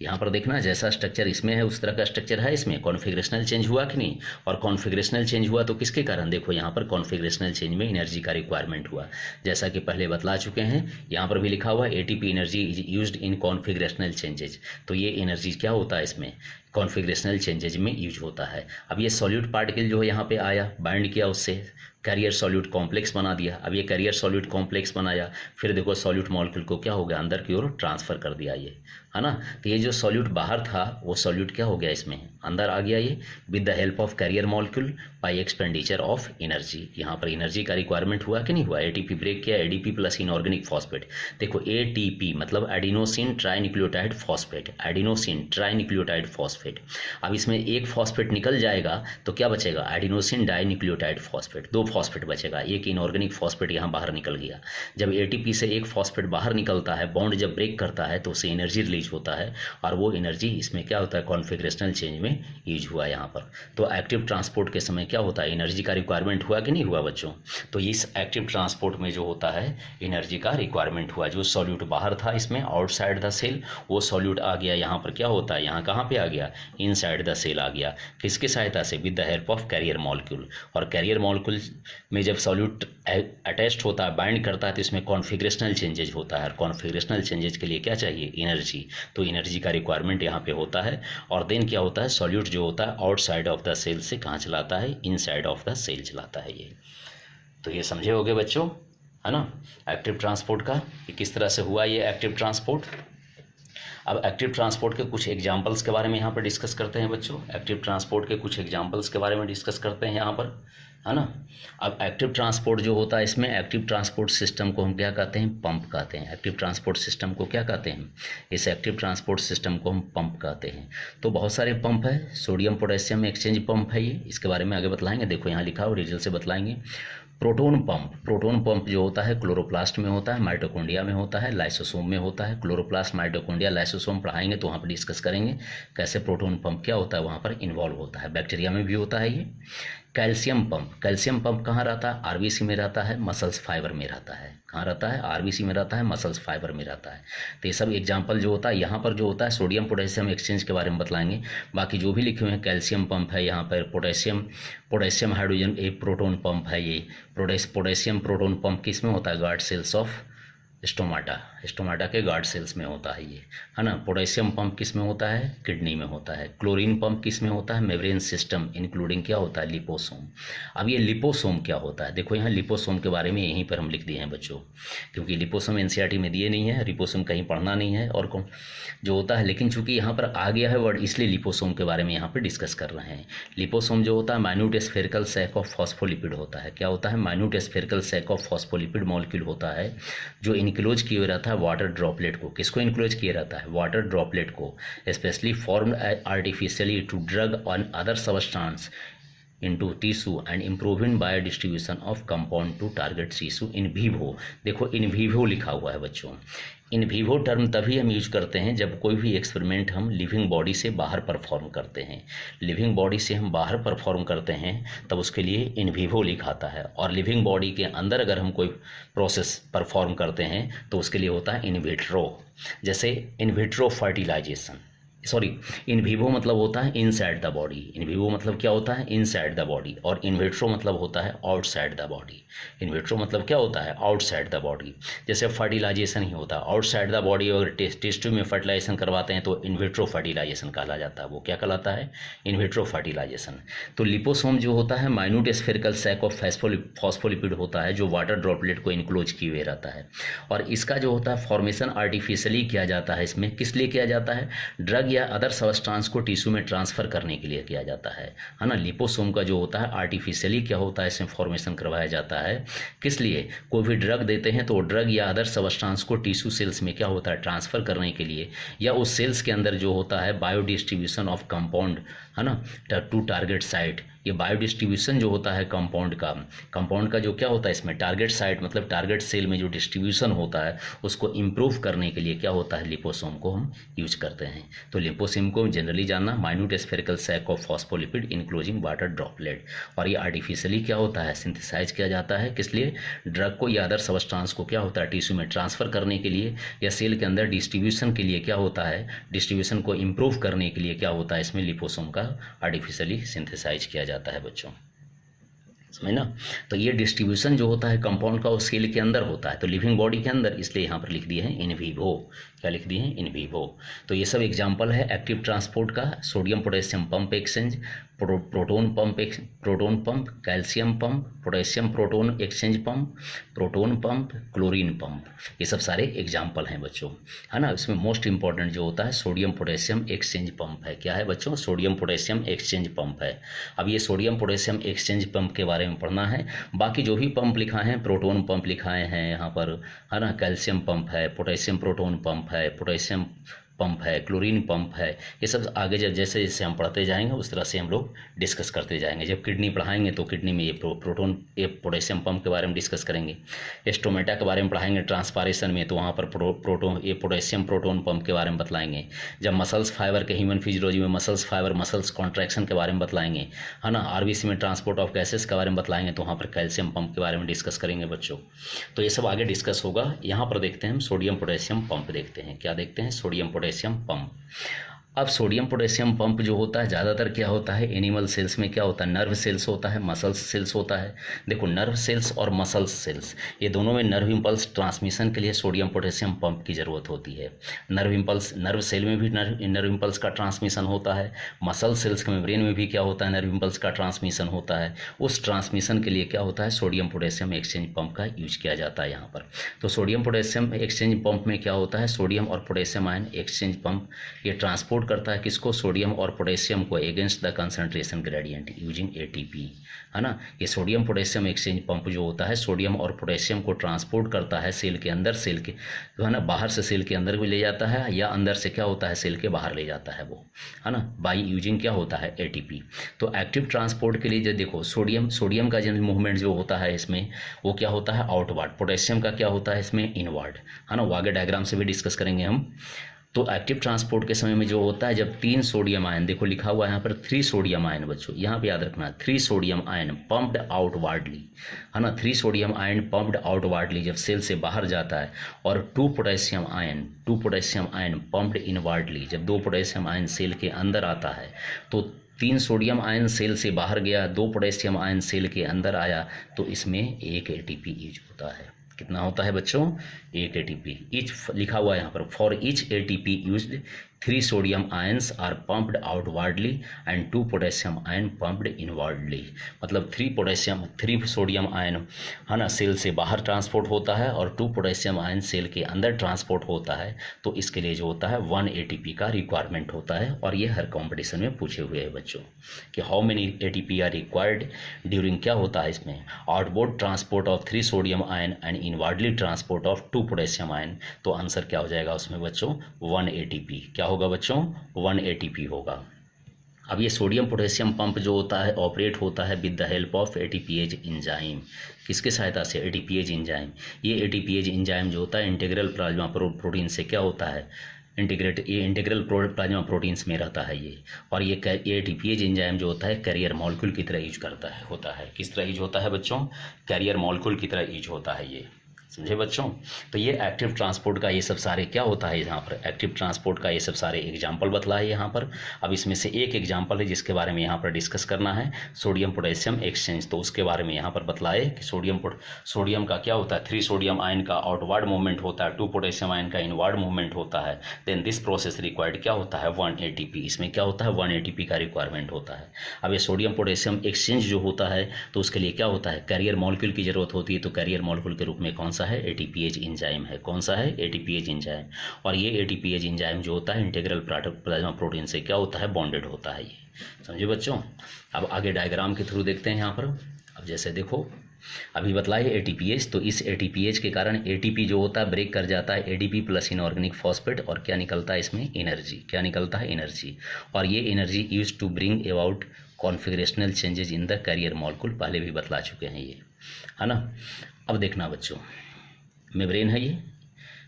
यहाँ पर देखना जैसा स्ट्रक्चर इसमें है उस तरह का स्ट्रक्चर है इसमें। कॉन्फिगरेशनल चेंज हुआ कि नहीं, और कॉन्फिगरेशनल चेंज हुआ तो किसके कारण, देखो यहाँ पर कॉन्फिगरेशनल चेंज में एनर्जी का रिक्वायरमेंट हुआ, जैसा कि पहले बतला चुके हैं। यहाँ पर भी लिखा हुआ ATP energy is used in configurational changes, तो ये एनर्जी क्या होता है इसमें, कॉन्फिगरेशनल चेंजेज में यूज होता है। अब ये सॉल्यूट पार्टिकल जो है यहाँ पे आया, बाइंड किया, उससे कैरियर सॉल्यूट कॉम्प्लेक्स बना दिया। अब ये कैरियर सॉल्यूट कॉम्प्लेक्स बनाया, फिर देखो सॉल्यूट मॉलिक्यूल को क्या हो गया, अंदर की ओर ट्रांसफर कर दिया ये, है ना। तो ये जो सॉल्यूट बाहर था वो सॉल्यूट क्या हो गया इसमें अंदर आ गया ये, with the help of carrier molecule by expenditure of energy. यहाँ पर एनर्जी का रिक्वायरमेंट हुआ कि नहीं हुआ, एटीपी ब्रेक किया, एडीपी प्लस इनऑर्गेनिक फॉस्फेट। देखो एटीपी मतलब adenosine trinucleotide phosphate, adenosine trinucleotide phosphate. Phosphate. अब इसमें एक फॉस्फेट निकल जाएगा तो क्या बचेगा, एडिनोसिन डाइन्यूक्लियोटाइड फॉस्फेट, 2 फॉस्फेट बचेगा, एक इनऑर्गेनिक फॉस्फेट यहाँ बाहर निकल गया। जब एटीपी से एक फॉस्फेट बाहर निकलता है, बॉन्ड जब ब्रेक करता है तो उससे एनर्जी रिलीज होता है, और वो एनर्जी इसमें क्या होता है, कॉन्फिगरेशनल चेंज में यूज हुआ यहाँ पर। तो एक्टिव ट्रांसपोर्ट के समय क्या होता है, एनर्जी का रिक्वायरमेंट हुआ कि नहीं हुआ बच्चों। तो इस एक्टिव ट्रांसपोर्ट में जो होता है एनर्जी का रिक्वायरमेंट हुआ। जो सॉल्यूट बाहर था इसमें आउटसाइड द सेल, वो सॉल्यूट आ गया यहाँ पर, क्या होता है यहाँ कहाँ पे आ गया, इनसाइड द सेल आ गया। किसकी सहायता से, with the help of carrier molecule. और कैरियर मॉलिक्यूल में जब सॉल्यूट अटैच्ड होता है, बाइंड करता है, तो इसमें कॉन्फिगरेशनल चेंजेज होता है। और कॉन्फिगरेशनल चेंजेज के लिए क्या चाहिए, एनर्जी। तो एनर्जी का रिक्वायरमेंट यहाँ पे होता है। और देन क्या होता है, सॉल्यूट जो होता है आउटसाइड ऑफ द सेल से कहाँ चलाता है, इनसाइड ऑफ द सेल चलाता है ये। तो ये समझे होगे बच्चों, है ना, एक्टिव ट्रांसपोर्ट का कि किस तरह से हुआ ये एक्टिव ट्रांसपोर्ट। अब एक्टिव ट्रांसपोर्ट के कुछ एग्जांपल्स के बारे में यहाँ पर डिस्कस करते हैं बच्चों। एक्टिव ट्रांसपोर्ट के कुछ एग्जांपल्स के बारे में डिस्कस करते हैं यहाँ पर, है ना। अब एक्टिव ट्रांसपोर्ट जो होता है, इसमें एक्टिव ट्रांसपोर्ट सिस्टम को हम क्या कहते हैं, पंप कहते हैं। एक्टिव ट्रांसपोर्ट सिस्टम को क्या कहते हैं, इस एक्टिव ट्रांसपोर्ट सिस्टम को हम पंप कहते हैं। तो बहुत सारे पंप है, सोडियम पोटेशियम एक्सचेंज पंप है ये, इसके बारे में आगे बतलाएंगे। देखो यहाँ लिखा हो, डिटेल से बतलाएंगे। प्रोटॉन पंप, प्रोटॉन पंप जो होता है क्लोरोप्लास्ट में होता है, माइटोकॉन्ड्रिया में होता है, लाइसोसोम में होता है। क्लोरोप्लास्ट, माइटोकॉन्ड्रिया, लाइसोसोम पढ़ाएंगे तो वहाँ पर डिस्कस करेंगे कैसे प्रोटॉन पंप क्या होता है वहाँ पर इन्वॉल्व होता है। बैक्टीरिया में भी होता है ये। कैल्शियम पंप, कैल्शियम पंप कहाँ रहता है, आरबीसी में रहता है, मसल्स फाइबर में रहता है। कहाँ रहता है, आरबीसी में रहता है, मसल्स फाइबर में रहता है। तो ये सब एग्जांपल जो होता है, यहाँ पर जो होता है सोडियम पोटेशियम एक्सचेंज के बारे में बतलाएंगे। बाकी जो भी लिखे हुए हैं, कैल्शियम पंप है यहाँ पर, पोटेशियम हाइड्रोजन एक प्रोटॉन पंप है ये। पोटेशियम प्रोटॉन पंप किस में होता है, गार्ड सेल्स ऑफ स्टोमाटा के गार्ड सेल्स में होता है ये, है ना। पोटेशियम पंप किस में होता है, किडनी में होता है। क्लोरीन पंप किस में होता है, मेम्ब्रेन सिस्टम इंक्लूडिंग क्या होता है, लिपोसोम। अब ये लिपोसोम क्या होता है, देखो यहाँ लिपोसोम के बारे में यहीं पर हम लिख दिए हैं बच्चों, क्योंकि लिपोसोम एनसीईआरटी में दिए नहीं है, लिपोसोम कहीं पढ़ना नहीं है और जो होता है, लेकिन चूंकि यहाँ पर आ गया है वर्ड, इसलिए लिपोसोम के बारे में यहाँ पर डिस्कस कर रहे हैं। लिपोसोम जो होता है minute spherical sac of phospholipid होता है। क्या होता है, minute spherical sac of phospholipid molecule होता है, जो इनक्लोज किए हुए रहता है वाटर ड्रॉपलेट को। किसको इनक्लोज किया रहता है, वाटर ड्रॉपलेट को, specially formed artificially to drug on other substance into tissue and improving biodistribution of compound to target tissue in vivo। देखो इन vivo लिखा हुआ है बच्चों। इन vivo टर्म तभी हम यूज करते हैं जब कोई भी एक्सपेरिमेंट हम लिविंग बॉडी से बाहर परफॉर्म करते हैं। लिविंग बॉडी से हम बाहर परफॉर्म करते हैं तब उसके लिए इन vivo लिखाता है, और लिविंग बॉडी के अंदर अगर हम कोई प्रोसेस परफॉर्म करते हैं तो उसके लिए होता है इन विट्रो। जैसे in vitro fertilization, sorry, in vivo मतलब होता है inside the body. In vivo मतलब क्या होता है, इनसाइड द बॉडी, और इन विट्रो मतलब होता है outside the body. In vitro मतलब क्या होता है, आउटसाइड द बॉडी। जैसे फर्टिलाइजेशन ही होता है आउटसाइड द बॉडी, अगर टेस्ट में फर्टिलाइजेशन करवाते हैं तो इन विट्रो फर्टिलाइजेशन कहला जाता है। वो क्या कहलाता है, इन विट्रो फर्टिलाइजेशन। तो लिपोसोम जो होता है minute spherical sac of phospholipid होता है, जो वाटर ड्रॉपलेट को इनक्लोज किए हुए रहता है, और इसका जो होता है फॉर्मेशन आर्टिफिशियली किया जाता है। इसमें किस लिए किया जाता है, ड्रग या अदर सबस्टेंस को टिश्यू में ट्रांसफर करने के लिए किया जाता है ना। लिपोसोम का जो होता है आर्टिफिशियली क्या होता है, इसमें फॉर्मेशन करवाया जाता है। किस लिए, कोई भी ड्रग देते हैं तो ड्रग या अदर सबस्टेंस को टिश्यू सेल्स में क्या होता है, ट्रांसफर करने के लिए, या उस सेल्स के अंदर जो होता है बायो डिस्ट्रीब्यूशन ऑफ कंपाउंड, है ना, टू टारगेट साइट। ये बायो डिस्ट्रीब्यूशन जो होता है कंपाउंड का जो क्या होता है इसमें, टारगेट साइट मतलब टारगेट सेल में जो डिस्ट्रीब्यूशन होता है उसको इम्प्रूव करने के लिए क्या होता है, लिपोसोम को हम यूज करते हैं। तो लिपोसोम को जनरली जानना, minute spherical sac of phospholipid enclosing water droplet, और ये आर्टिफिशियली क्या होता है, सिंथेसाइज किया जाता है। किस लिए, ड्रग को या अदर सबस्टेंस को क्या होता है टिश्यू में ट्रांसफर करने के लिए, या सेल के अंदर डिस्ट्रीब्यूशन के लिए क्या होता है, डिस्ट्रीब्यूशन को इम्प्रूव करने के लिए क्या होता है, इसमें लिपोसोम का आर्टिफिशियली सिंथेसाइज किया जाता है बच्चों, समझ ना। तो ये डिस्ट्रीब्यूशन जो होता है कंपाउंड का वो सेल के अंदर होता है, तो लिविंग बॉडी के अंदर, इसलिए यहाँ पर लिख दिए हैं इन विवो। क्या लिख दिए हैं, इन विवो। तो ये सब एग्जांपल है एक्टिव ट्रांसपोर्ट का। Sodium potassium pump exchange, proton pump, calcium pump, potassium proton exchange pump, proton pump, chlorine pump, ये सब सारे एग्जाम्पल हैं बच्चों, है ना। इसमें मोस्ट इंपॉर्टेंट जो होता है सोडियम पोटेशियम एक्सचेंज पंप है। क्या है बच्चों, सोडियम पोटेशियम एक्सचेंज पंप है। अब ये सोडियम पोटेशियम एक्सचेंज पंप के बारे में पढ़ना है। बाकी जो भी पंप लिखा है, प्रोटोन पंप लिखाए हैं यहाँ पर, है ना, कैल्शियम पंप है, पोटेशियम प्रोटोन पंप है, पोटेशियम पंप है, क्लोरीन पंप है, ये सब आगे जब जैसे जैसे हम पढ़ते जाएंगे उस तरह से हम लोग डिस्कस करते जाएंगे। जब किडनी पढ़ाएंगे तो किडनी में ये प्रोटोन ये पोटेशियम पंप के बारे में डिस्कस करेंगे। स्टोमेटा के बारे में पढ़ाएंगे ट्रांसपायरेशन में, तो वहाँ पर प्रोटोन ये पोटेशियम प्रोटोन पंप के बारे में बतलाएंगे। जब मसल्स फाइबर के ह्यूमन फिजियोलॉजी में मसल्स फाइबर मसल्स कॉन्ट्रैक्शन के बारे में बतलाएंगे, है ना। आरबीसी में ट्रांसपोर्ट ऑफ गैसेस के बारे में बतलाएंगे, तो वहाँ पर कैल्शियम पंप के बारे में डिस्कस करेंगे बच्चों। तो ये सब आगे डिस्कस होगा। यहाँ पर देखते हैं हम सोडियम पोटेशियम पंप देखते हैं। क्या देखते हैं? Sodium potassium pump. अब सोडियम पोटेशियम पंप जो होता है ज़्यादातर क्या होता है, एनिमल सेल्स में क्या होता है, नर्व सेल्स होता है, मसल्स सेल्स होता है। देखो नर्व सेल्स और मसल्स सेल्स ये दोनों में नर्व इम्पल्स ट्रांसमिशन के लिए सोडियम पोटेशियम पंप की ज़रूरत होती है। नर्व इम्पल्स नर्व सेल में भी नर्व इम्पल्स का ट्रांसमिशन होता है, मसल सेल्स के मेम्ब्रेन में भी क्या होता है, नर्व इम्पल्स का ट्रांसमिशन होता है। उस ट्रांसमिशन के लिए क्या होता है, सोडियम पोटेशियम एक्सचेंज पंप का यूज किया जाता है यहाँ पर। तो सोडियम पोटेशियम एक्सचेंज पंप में क्या होता है, सोडियम और पोटेशियम आयन एक्सचेंज पंप ये ट्रांसपोर्ट करता है किसको, सोडियम और पोटेशियम को against the concentration gradient using ATP, है ना। ये सोडियम पोटेशियम एक्सचेंज पंप जो होता है सोडियम और पोटेशियम को ट्रांसपोर्ट करता है सेल के अंदर, सेल के है ना, बाहर से सेल के अंदर भी ले जाता है, या अंदर से क्या होता है सेल के बाहर ले जाता है वो, है ना, बाई यूजिंग क्या होता है एटीपी। तो एक्टिव ट्रांसपोर्ट के लिए जो देखो सोडियम का जो मूवमेंट जो होता है इसमें वो क्या होता है आउटवर्ड, पोटेशियम का क्या होता है इसमें इनवर्ड, है ना। वो आगे डायग्राम से भी डिस्कस करेंगे हम। तो एक्टिव ट्रांसपोर्ट के समय में जो होता है जब 3 सोडियम आयन, देखो लिखा हुआ है यहाँ पर 3 सोडियम आयन बच्चों, यहाँ पे याद रखना 3 सोडियम आयन पंप्ड आउटवर्डली, है ना। 3 सोडियम आयन पंप्ड आउटवर्डली जब सेल से बाहर जाता है, और 2 पोटेशियम आयन पंप्ड इनवर्डली जब 2 पोटेशियम आयन सेल के अंदर आता है। तो 3 सोडियम आयन सेल से बाहर गया, 2 पोटेशियम आयन सेल के अंदर आया, तो इसमें 1 एटीपी यूज होता है। कितना होता है बच्चों, 1 एटीपी। ईच लिखा हुआ है यहाँ पर, for each ATP used 3 sodium ions are pumped outwardly and 2 potassium ion pumped inwardly. मतलब 3 सोडियम आयन, है ना, सेल से बाहर ट्रांसपोर्ट होता है और 2 पोटेशियम आयन सेल के अंदर ट्रांसपोर्ट होता है। तो इसके लिए जो होता है 1 एटीपी का रिक्वायरमेंट होता है, और ये हर कॉम्पिटिशन में पूछे हुए हैं बच्चों कि how many ATP are required during क्या होता है इसमें, outboard transport of 3 sodium ion and inwardly transport of 2 potassium ion. तो आंसर क्या हो जाएगा उसमें बच्चों, 1 एटीपी। क्या होगा बच्चों, 1 एटीपी होगा। अब ये सोडियम पोटेशियम पंप जो होता है ऑपरेट होता है with the help of ATPase enzyme. किसके सहायता से, एटीपीएज एंजाइम। ये एटीपीएज एंजाइम जो होता है इंटीग्रल प्लाज्मा प्रोटीन से क्या होता है, इंटीग्रल प्लाज्मा प्रोटीन्स में रहता है ये। और ये एटीपीएज एंजाइम जो होता है कैरियर मॉलिक्यूल की तरह यूज होता है। किस तरह यूज होता है बच्चों, कैरियर मॉलिक्यूल की तरह यूज होता है ये, समझे बच्चों। तो ये एक्टिव ट्रांसपोर्ट का ये सब सारे क्या होता है यहाँ पर, एक्टिव ट्रांसपोर्ट का ये सब सारे एग्जाम्पल बतला है यहाँ पर। अब इसमें से एक एग्जाम्पल है जिसके बारे में यहाँ पर डिस्कस करना है, सोडियम पोटेशियम एक्सचेंज। तो उसके बारे में यहाँ पर बतलाए कि सोडियम का क्या होता है, 3 सोडियम आयन का आउटवर्ड मूवमेंट होता है, 2 पोटेशियम आयन का इनवर्ड मूवमेंट होता है। देन दिस प्रोसेस रिक्वायर्ड क्या होता है, 1 एटीपी। इसमें क्या होता है, 1 एटीपी का रिक्वायरमेंट होता है। अब ये सोडियम पोटेशियम एक्सचेंज जो होता है तो उसके लिए क्या होता है, कैरियर मॉलिक्यूल की जरूरत होती है। तो कैरियर मॉलिक्यूल के रूप में कौन सा है, एटीपीएज एंजाइम है। कौन सा है, एटीपीएज एंजाइम। और ये एटीपीएज एंजाइम जो होता है इंटीग्रल प्लाज्मा प्रोटीन से क्या होता है, बॉन्डेड होता है ये, समझे बच्चों। अब आगे डायग्राम के थ्रू देखते हैं यहाँ पर। अब जैसे देखो अभी बतलाए एटीपीएज, तो इस एटीपीएज के कारण एटीपी जो होता है ब्रेक कर जाता है एडीपी प्लस इनऑर्गेनिक फॉस्फेट, और क्या निकलता है इसमें, एनर्जी। क्या निकलता है, एनर्जी। और ये energy use to bring about configurational changes in the carrier molecule. पहले भी बतला चुके हैं ये, है ना। अब देखना बच्चों, मेम्ब्रेन है ये,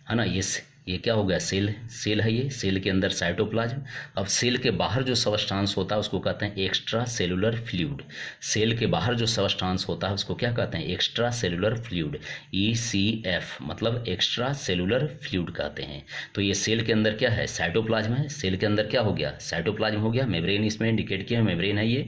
है ना, ये क्या हो गया, सेल है ये, सेल के अंदर साइटोप्लाज्म। अब सेल के बाहर जो सबस्टांस होता है उसको कहते हैं एक्स्ट्रा सेलुलर फ्लूइड। सेल के बाहर जो सबस्टांस होता है उसको क्या कहते हैं, एक्स्ट्रा सेलुलर फ्लूइड, ECF, मतलब एक्स्ट्रा सेलुलर फ्लूइड कहते हैं। तो ये सेल के अंदर क्या है, साइटोप्लाज्म है। सेल के अंदर क्या हो गया, साइटोप्लाज्म हो गया। मेम्ब्रेन इसमें इंडिकेट किया, मेम्ब्रेन है ये,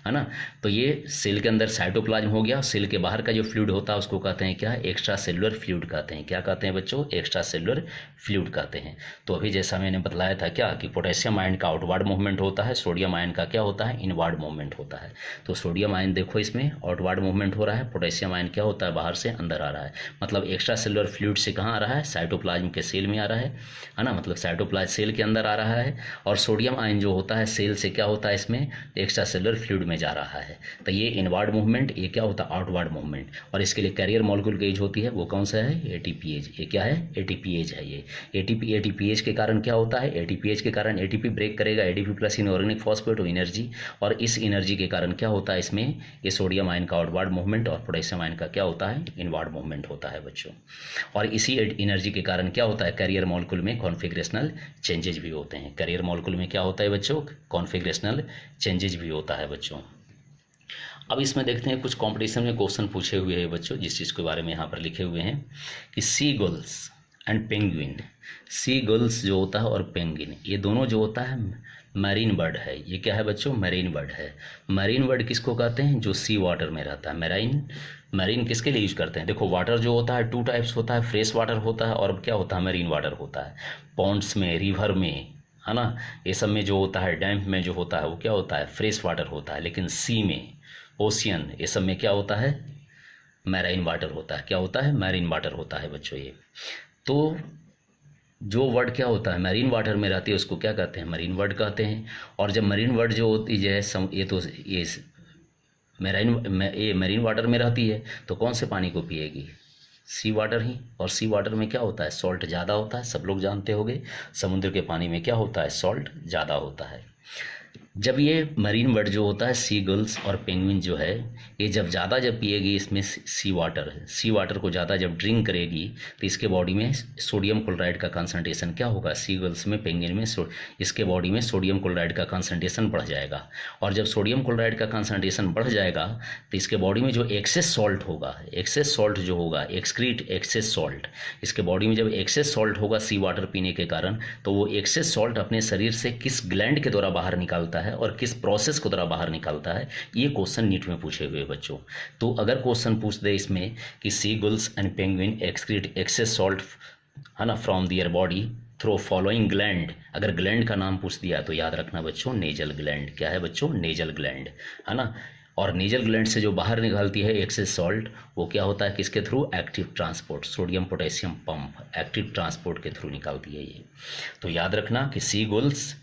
है ना। तो ये सेल के अंदर साइटोप्लाज्म हो गया। सेल के बाहर का जो फ्लूइड होता है उसको कहते हैं क्या, एक्स्ट्रा सेलुलर फ्लूइड कहते हैं। क्या कहते हैं बच्चों, एक्स्ट्रा सेलुलर फ्लूइड कहते हैं। तो अभी जैसा मैंने बतलाया था क्या कि पोटेशियम आयन का आउटवर्ड मूवमेंट होता है, सोडियम आयन का क्या होता है, इनवर्ड मूवमेंट होता है। तो सोडियम आयन देखो इसमें आउटवर्ड मूवमेंट हो रहा है, पोटेशियम आयन क्या होता है, बाहर से अंदर आ रहा है। मतलब एक्स्ट्रा सेलुलर फ्लूइड से कहाँ आ रहा है, साइटोप्लाज्म के सेल में आ रहा है ना, मतलब साइटोप्लाज्म सेल के अंदर आ रहा है। और सोडियम आयन जो होता है सेल से क्या होता है, इसमें एक्स्ट्रा सेलुलर फ्लूइड में जा रहा है। तो ये इनवर्ड मूवमेंट, ये क्या होता है, आउटवर्ड मूवमेंट। और इसके लिए कैरियर मॉलिक्यूल की यूज होती है, वो कौन सा है, एटीपीएज। ये क्या है, एटीपीएज है ये। एटीपी एटीपीएच के कारण क्या होता है, एटीपीएच के कारण एटीपी ब्रेक करेगा ADP plus inorganic phosphate energy, और इस एनर्जी के कारण क्या होता है इसमें, ये सोडियम आयन का आउटवर्ड मूवमेंट और पोटेशियम आयन का क्या होता है, इनवर्ड मूवमेंट होता है बच्चों। और इसी एनर्जी के कारण क्या होता है, कैरियर मॉलिक्यूल में कॉन्फिगरेशनल चेंजेज भी होते हैं। कैरियर मॉलिक्यूल में क्या होता है बच्चों, कॉन्फिगरेशनल चेंजेज भी होता है बच्चों। अब इसमें देखते हैं कुछ कंपटीशन में क्वेश्चन पूछे हुए हैं बच्चों, जिस चीज़ के बारे में यहाँ पर लिखे हुए हैं कि sea gulls and penguin, sea gulls जो होता है और पेंगुइन, ये दोनों जो होता है मैरीन बर्ड है। ये क्या है बच्चों, मैरीन बर्ड है। मैरीन बर्ड किसको कहते हैं, जो सी वाटर में रहता है। मैरीन किसके लिए यूज करते हैं, देखो वाटर जो होता है टू टाइप्स होता है, फ्रेश वाटर होता है और क्या होता है, मैरीन वाटर होता है। पॉन्ड्स में, रिवर में, है ना, ये सब में जो होता है, डैम में जो होता है वो क्या होता है, फ्रेश वाटर होता है। लेकिन सी में, ओशियन, ये सब में क्या होता है, मैरीन वाटर होता है। क्या होता है, मैरीन वाटर होता है बच्चों। ये तो जो वर्ड क्या होता है, मैरीन वाटर में रहती है उसको क्या कहते हैं, मरीन वर्ड कहते हैं। और जब मरीन वर्ड जो होती है ये तो ये मरीन वाटर में रहती है तो कौन से पानी को पिएगी, सी वाटर ही। और सी वाटर में क्या होता है, सॉल्ट ज़्यादा होता है। सब लोग जानते होंगे समुद्र के पानी में क्या होता है, सॉल्ट ज़्यादा होता है। जब ये मरीन बर्ड जो होता है, सी गल्स और पेंगुइन जो है, ये जब ज़्यादा जब पिएगी इसमें सी वाटर को ज़्यादा जब ड्रिंक करेगी तो इसके बॉडी में सोडियम क्लोराइड का कंसंट्रेशन क्या होगा, सी गल्स में, पेंगुइन में, इसके बॉडी में सोडियम क्लोराइड का कंसंट्रेशन बढ़ जाएगा। और जब सोडियम क्लोराइड का कंसंट्रेशन बढ़ जाएगा तो इसके बॉडी में जो एक्सेस सॉल्ट होगा, एक्सेस सॉल्ट जो होगा, एक्सक्रीट एक्सेस सॉल्ट, इसके बॉडी में जब एक्सेस सॉल्ट होगा सी वाटर पीने के कारण, तो वो एक्सेस सॉल्ट अपने शरीर से किस ग्लैंड के द्वारा बाहर निकालता है और किस प्रोसेस को द्वारा बाहर निकालता है, ये क्वेश्चन नीट में पूछे हुए बच्चों। तो अगर क्वेश्चन पूछ दे इसमें कि sea gulls and penguin excrete excess salt, है ना, from their body through following gland, अगर ग्लैंड का नाम पूछ दिया तो याद रखना बच्चों, नेजल ग्लैंड। क्या है बच्चों, नेजल ग्लैंड, है ना। और नेजल ग्लैंड से जो बाहर निकालती है एक्सेस सॉल्ट, वो क्या होता है, किसके through, active transport, sodium potassium pump, active transport के थ्रू निकालती है ये। तो याद रखना कि सी गल्स,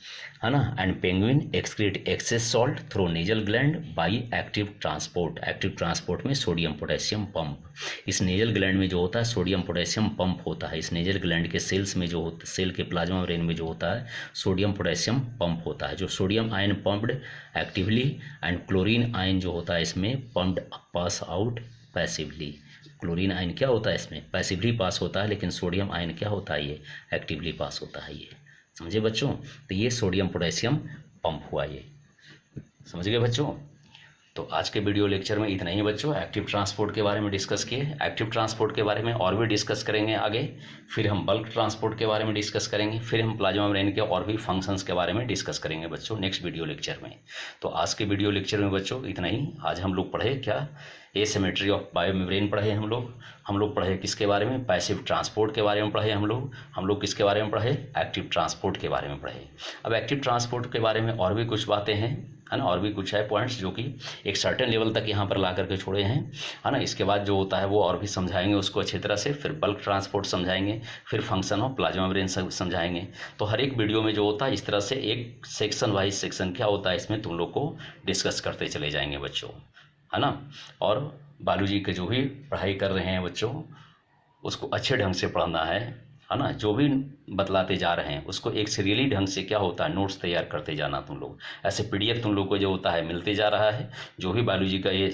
है ना, and penguin excrete excess salt through nasal gland by active transport. Active transport में सोडियम पोटेशियम पंप, इस नेजल ग्लैंड में जो होता है सोडियम पोटेशियम पंप होता है। इस नेजल ग्लैंड के सेल्स में जो होता, सेल के प्लाज्मा मेम्ब्रेन में जो होता है सोडियम पोटेशियम पंप होता है। जो sodium ion pumped actively and chlorine ion जो होता है इसमें pumped pass out passively. Chlorine ion क्या होता है इसमें, पैसिवली पास होता है, लेकिन सोडियम आयन क्या होता है, ये एक्टिवली पास होता है। ये समझे बच्चों, तो ये सोडियम पोटेशियम पंप हुआ, ये समझ गए बच्चों। तो आज के वीडियो लेक्चर में इतना ही बच्चों, एक्टिव ट्रांसपोर्ट के बारे में डिस्कस किए। एक्टिव ट्रांसपोर्ट के बारे में और भी डिस्कस करेंगे आगे, फिर हम बल्क ट्रांसपोर्ट के बारे में डिस्कस करेंगे, फिर हम प्लाज्मा मेम्ब्रेन के और भी फंक्शंस के बारे में डिस्कस करेंगे बच्चों नेक्स्ट वीडियो लेक्चर में। तो आज के वीडियो लेक्चर में बच्चों इतना ही। आज हम लोग पढ़े क्या, एसिमेट्री ऑफ बायो मेम्ब्रेन पढ़े हम लोग पढ़े किसके बारे में, पैसिव ट्रांसपोर्ट के बारे में पढ़े हम लोग किसके बारे में पढ़े, एक्टिव ट्रांसपोर्ट के बारे में पढ़े। अब एक्टिव ट्रांसपोर्ट के बारे में और भी कुछ बातें हैं, है ना, और भी कुछ है पॉइंट्स जो कि एक सर्टेन लेवल तक यहाँ पर ला करके छोड़े हैं, है ना। इसके बाद जो होता है वो और भी समझाएंगे उसको अच्छी तरह से, फिर बल्क ट्रांसपोर्ट समझाएंगे, फिर फंक्शन ऑफ प्लाज्मा मेम्ब्रेन समझाएंगे। तो हर एक वीडियो में जो होता है इस तरह से एक सेक्शन वाइज सेक्शन क्या होता है इसमें तुम लोग को डिस्कस करते चले जाएंगे बच्चों, है ना। और बायोलॉजी के जो भी पढ़ाई कर रहे हैं बच्चों उसको अच्छे ढंग से पढ़ना है ना। जो भी बतलाते जा रहे हैं उसको एक सीरियली ढंग से क्या होता है नोट्स तैयार करते जाना तुम लोग। ऐसे पीडीएफ तुम लोग को जो होता है मिलते जा रहा है, जो भी बायोलॉजी का ये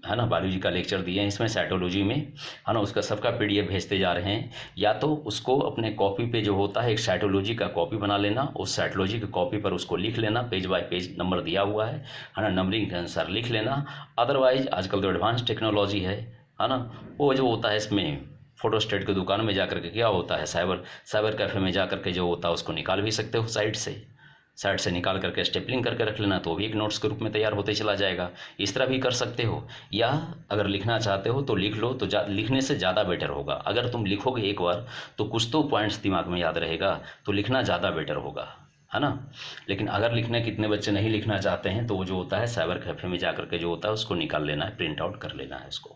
है ना बायोलॉजी का लेक्चर दिए हैं इसमें साइटोलॉजी में, है ना, उसका सबका पीडीएफ भेजते जा रहे हैं। या तो उसको अपने कॉपी पे जो होता है एक साइटोलॉजी का कॉपी बना लेना, उस साइटोलॉजी की कॉपी पर उसको लिख लेना, पेज बाय पेज नंबर दिया हुआ है ना, नंबरिंग के अनुसार लिख लेना। अदरवाइज आजकल तो एडवांस टेक्नोलॉजी है ना, वो जो होता है इसमें फोटोस्टेट की दुकान में जाकर के क्या होता है साइबर कैफ़े में जाकर के जो होता है उसको निकाल भी सकते हो साइड से निकाल करके स्टेपलिंग करके रख लेना, तो भी एक नोट्स के रूप में तैयार होते चला जाएगा। इस तरह भी कर सकते हो, या अगर लिखना चाहते हो तो लिख लो, तो लिखने से ज़्यादा बेटर होगा। अगर तुम लिखोगे एक बार तो कुछ तो पॉइंट्स दिमाग में याद रहेगा, तो लिखना ज़्यादा बेटर होगा, है ना। लेकिन अगर लिखने कितने बच्चे नहीं लिखना चाहते हैं तो वो जो होता है साइबर कैफ़े में जाकर के जो होता है उसको निकाल लेना है, प्रिंट आउट कर लेना है उसको,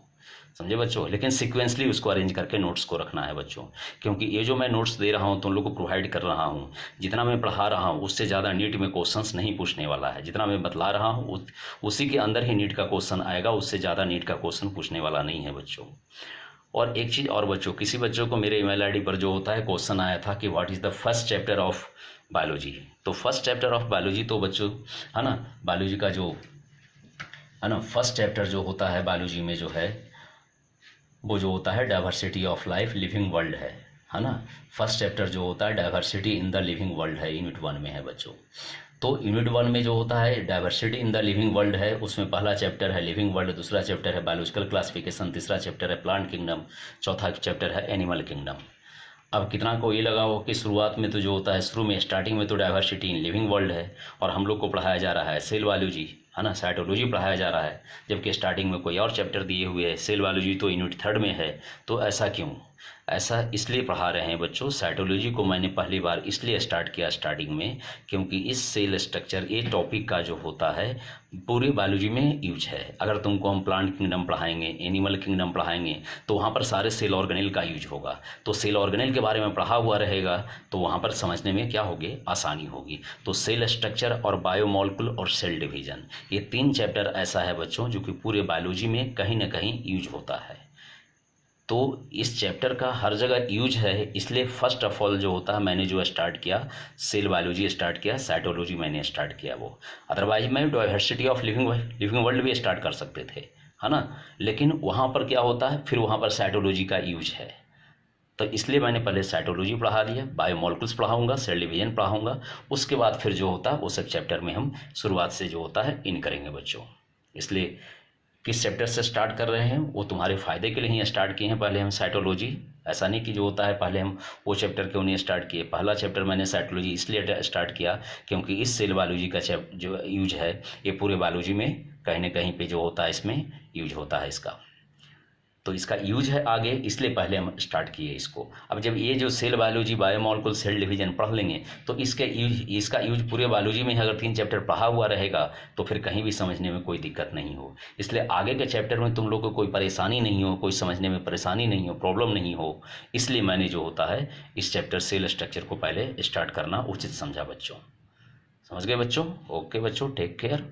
समझे बच्चों। लेकिन सीक्वेंसली उसको अरेंज करके नोट्स को रखना है बच्चों, क्योंकि ये जो मैं नोट्स दे रहा हूँ तुम लोग को प्रोवाइड कर रहा हूँ, जितना मैं पढ़ा रहा हूँ उससे ज़्यादा नीट में क्वेश्चंस नहीं पूछने वाला है। जितना मैं बतला रहा हूँ उसी के अंदर ही नीट का क्वेश्चन आएगा, उससे ज़्यादा नीट का क्वेश्चन पूछने वाला नहीं है बच्चों। और एक चीज़ और बच्चों, किसी बच्चों को मेरे ईमेल आईडी पर जो होता है क्वेश्चन आया था कि what is the first chapter of biology. तो फर्स्ट चैप्टर ऑफ बायोलॉजी तो बच्चों है ना, बायोलॉजी का जो है ना फर्स्ट चैप्टर जो होता है बायोलॉजी में जो है वो जो होता है diversity of life living world है ना। फर्स्ट चैप्टर जो होता है diversity in the living world है, यूनिट 1 में है बच्चों। तो यूनिट 1 में जो होता है diversity in the living world है, उसमें पहला चैप्टर है लिविंग वर्ल्ड, दूसरा चैप्टर है बायोलॉजिकल क्लासिफिकेशन, तीसरा चैप्टर है प्लांट किंगडम, चौथा चैप्टर है एनिमल किंगडम। अब कितना को ये लगा हो कि शुरुआत में तो जो होता है शुरू में स्टार्टिंग में तो डाइवर्सिटी इन लिविंग वर्ल्ड है और हम लोग को पढ़ाया जा रहा है सेल बायोलॉजी है ना, साइटोलॉजी पढ़ाया जा रहा है, जबकि स्टार्टिंग में कोई और चैप्टर दिए हुए है, सेल बायोलॉजी तो यूनिट 3 में है। तो ऐसा क्यों? ऐसा इसलिए पढ़ा रहे हैं बच्चों, साइटोलॉजी को मैंने पहली बार इसलिए स्टार्ट किया स्टार्टिंग में क्योंकि इस सेल स्ट्रक्चर ये टॉपिक का जो होता है पूरी बायोलॉजी में यूज है। अगर तुमको हम प्लांट किंगडम पढ़ाएंगे, एनिमल किंगडम पढ़ाएंगे तो वहाँ पर सारे सेल ऑर्गेनेल का यूज होगा, तो सेल ऑर्गेनेल के बारे में पढ़ा हुआ रहेगा तो वहाँ पर समझने में क्या होगी, आसानी होगी। तो सेल स्ट्रक्चर और बायोमोलिक्यूल और सेल डिवीजन, ये 3 चैप्टर ऐसा है बच्चों जो कि पूरे बायोलॉजी में कहीं ना कहीं यूज होता है। तो इस चैप्टर का हर जगह यूज है, इसलिए फर्स्ट ऑफ ऑल जो होता है मैंने जो स्टार्ट किया सेल बायोलॉजी स्टार्ट किया, साइटोलॉजी मैंने स्टार्ट किया वो। अदरवाइज मैं डाइवर्सिटी ऑफ लिविंग वर्ल्ड भी स्टार्ट कर सकते थे है ना, लेकिन वहाँ पर क्या होता है फिर वहाँ पर साइटोलॉजी का यूज है, तो इसलिए मैंने पहले साइटोलॉजी पढ़ा दिया, बायोमोलिक्यूल्स पढ़ाऊंगा, सेल डिवीजन पढ़ाऊंगा, उसके बाद फिर जो होता है वो सब चैप्टर में हम शुरुआत से जो होता है इन करेंगे बच्चों। इसलिए किस चैप्टर से स्टार्ट कर रहे हैं वो तुम्हारे फायदे के लिए ही स्टार्ट किए हैं पहले हम साइटोलॉजी, ऐसा नहीं कि जो होता है पहले हम वो चैप्टर क्यों नहीं स्टार्ट किए। पहला चैप्टर मैंने साइटोलॉजी इसलिए स्टार्ट किया क्योंकि इस सेल बायोलॉजी का जो यूज है ये पूरे बायोलॉजी में कहीं ना कहीं पे जो होता है इसमें यूज होता है इसका, तो इसका यूज है आगे, इसलिए पहले हम स्टार्ट किए इसको। अब जब ये जो cell biology biomolecule cell division पढ़ लेंगे तो इसका यूज पूरे बायोलॉजी में अगर 3 चैप्टर पढ़ा हुआ रहेगा तो फिर कहीं भी समझने में कोई दिक्कत नहीं हो। इसलिए आगे के चैप्टर में तुम लोग को कोई परेशानी नहीं हो, कोई समझने में परेशानी नहीं हो, प्रॉब्लम नहीं हो, इसलिए मैंने जो होता है इस चैप्टर सेल स्ट्रक्चर को पहले स्टार्ट करना उचित समझा बच्चों। समझ गए बच्चों? ओके बच्चों, टेक केयर।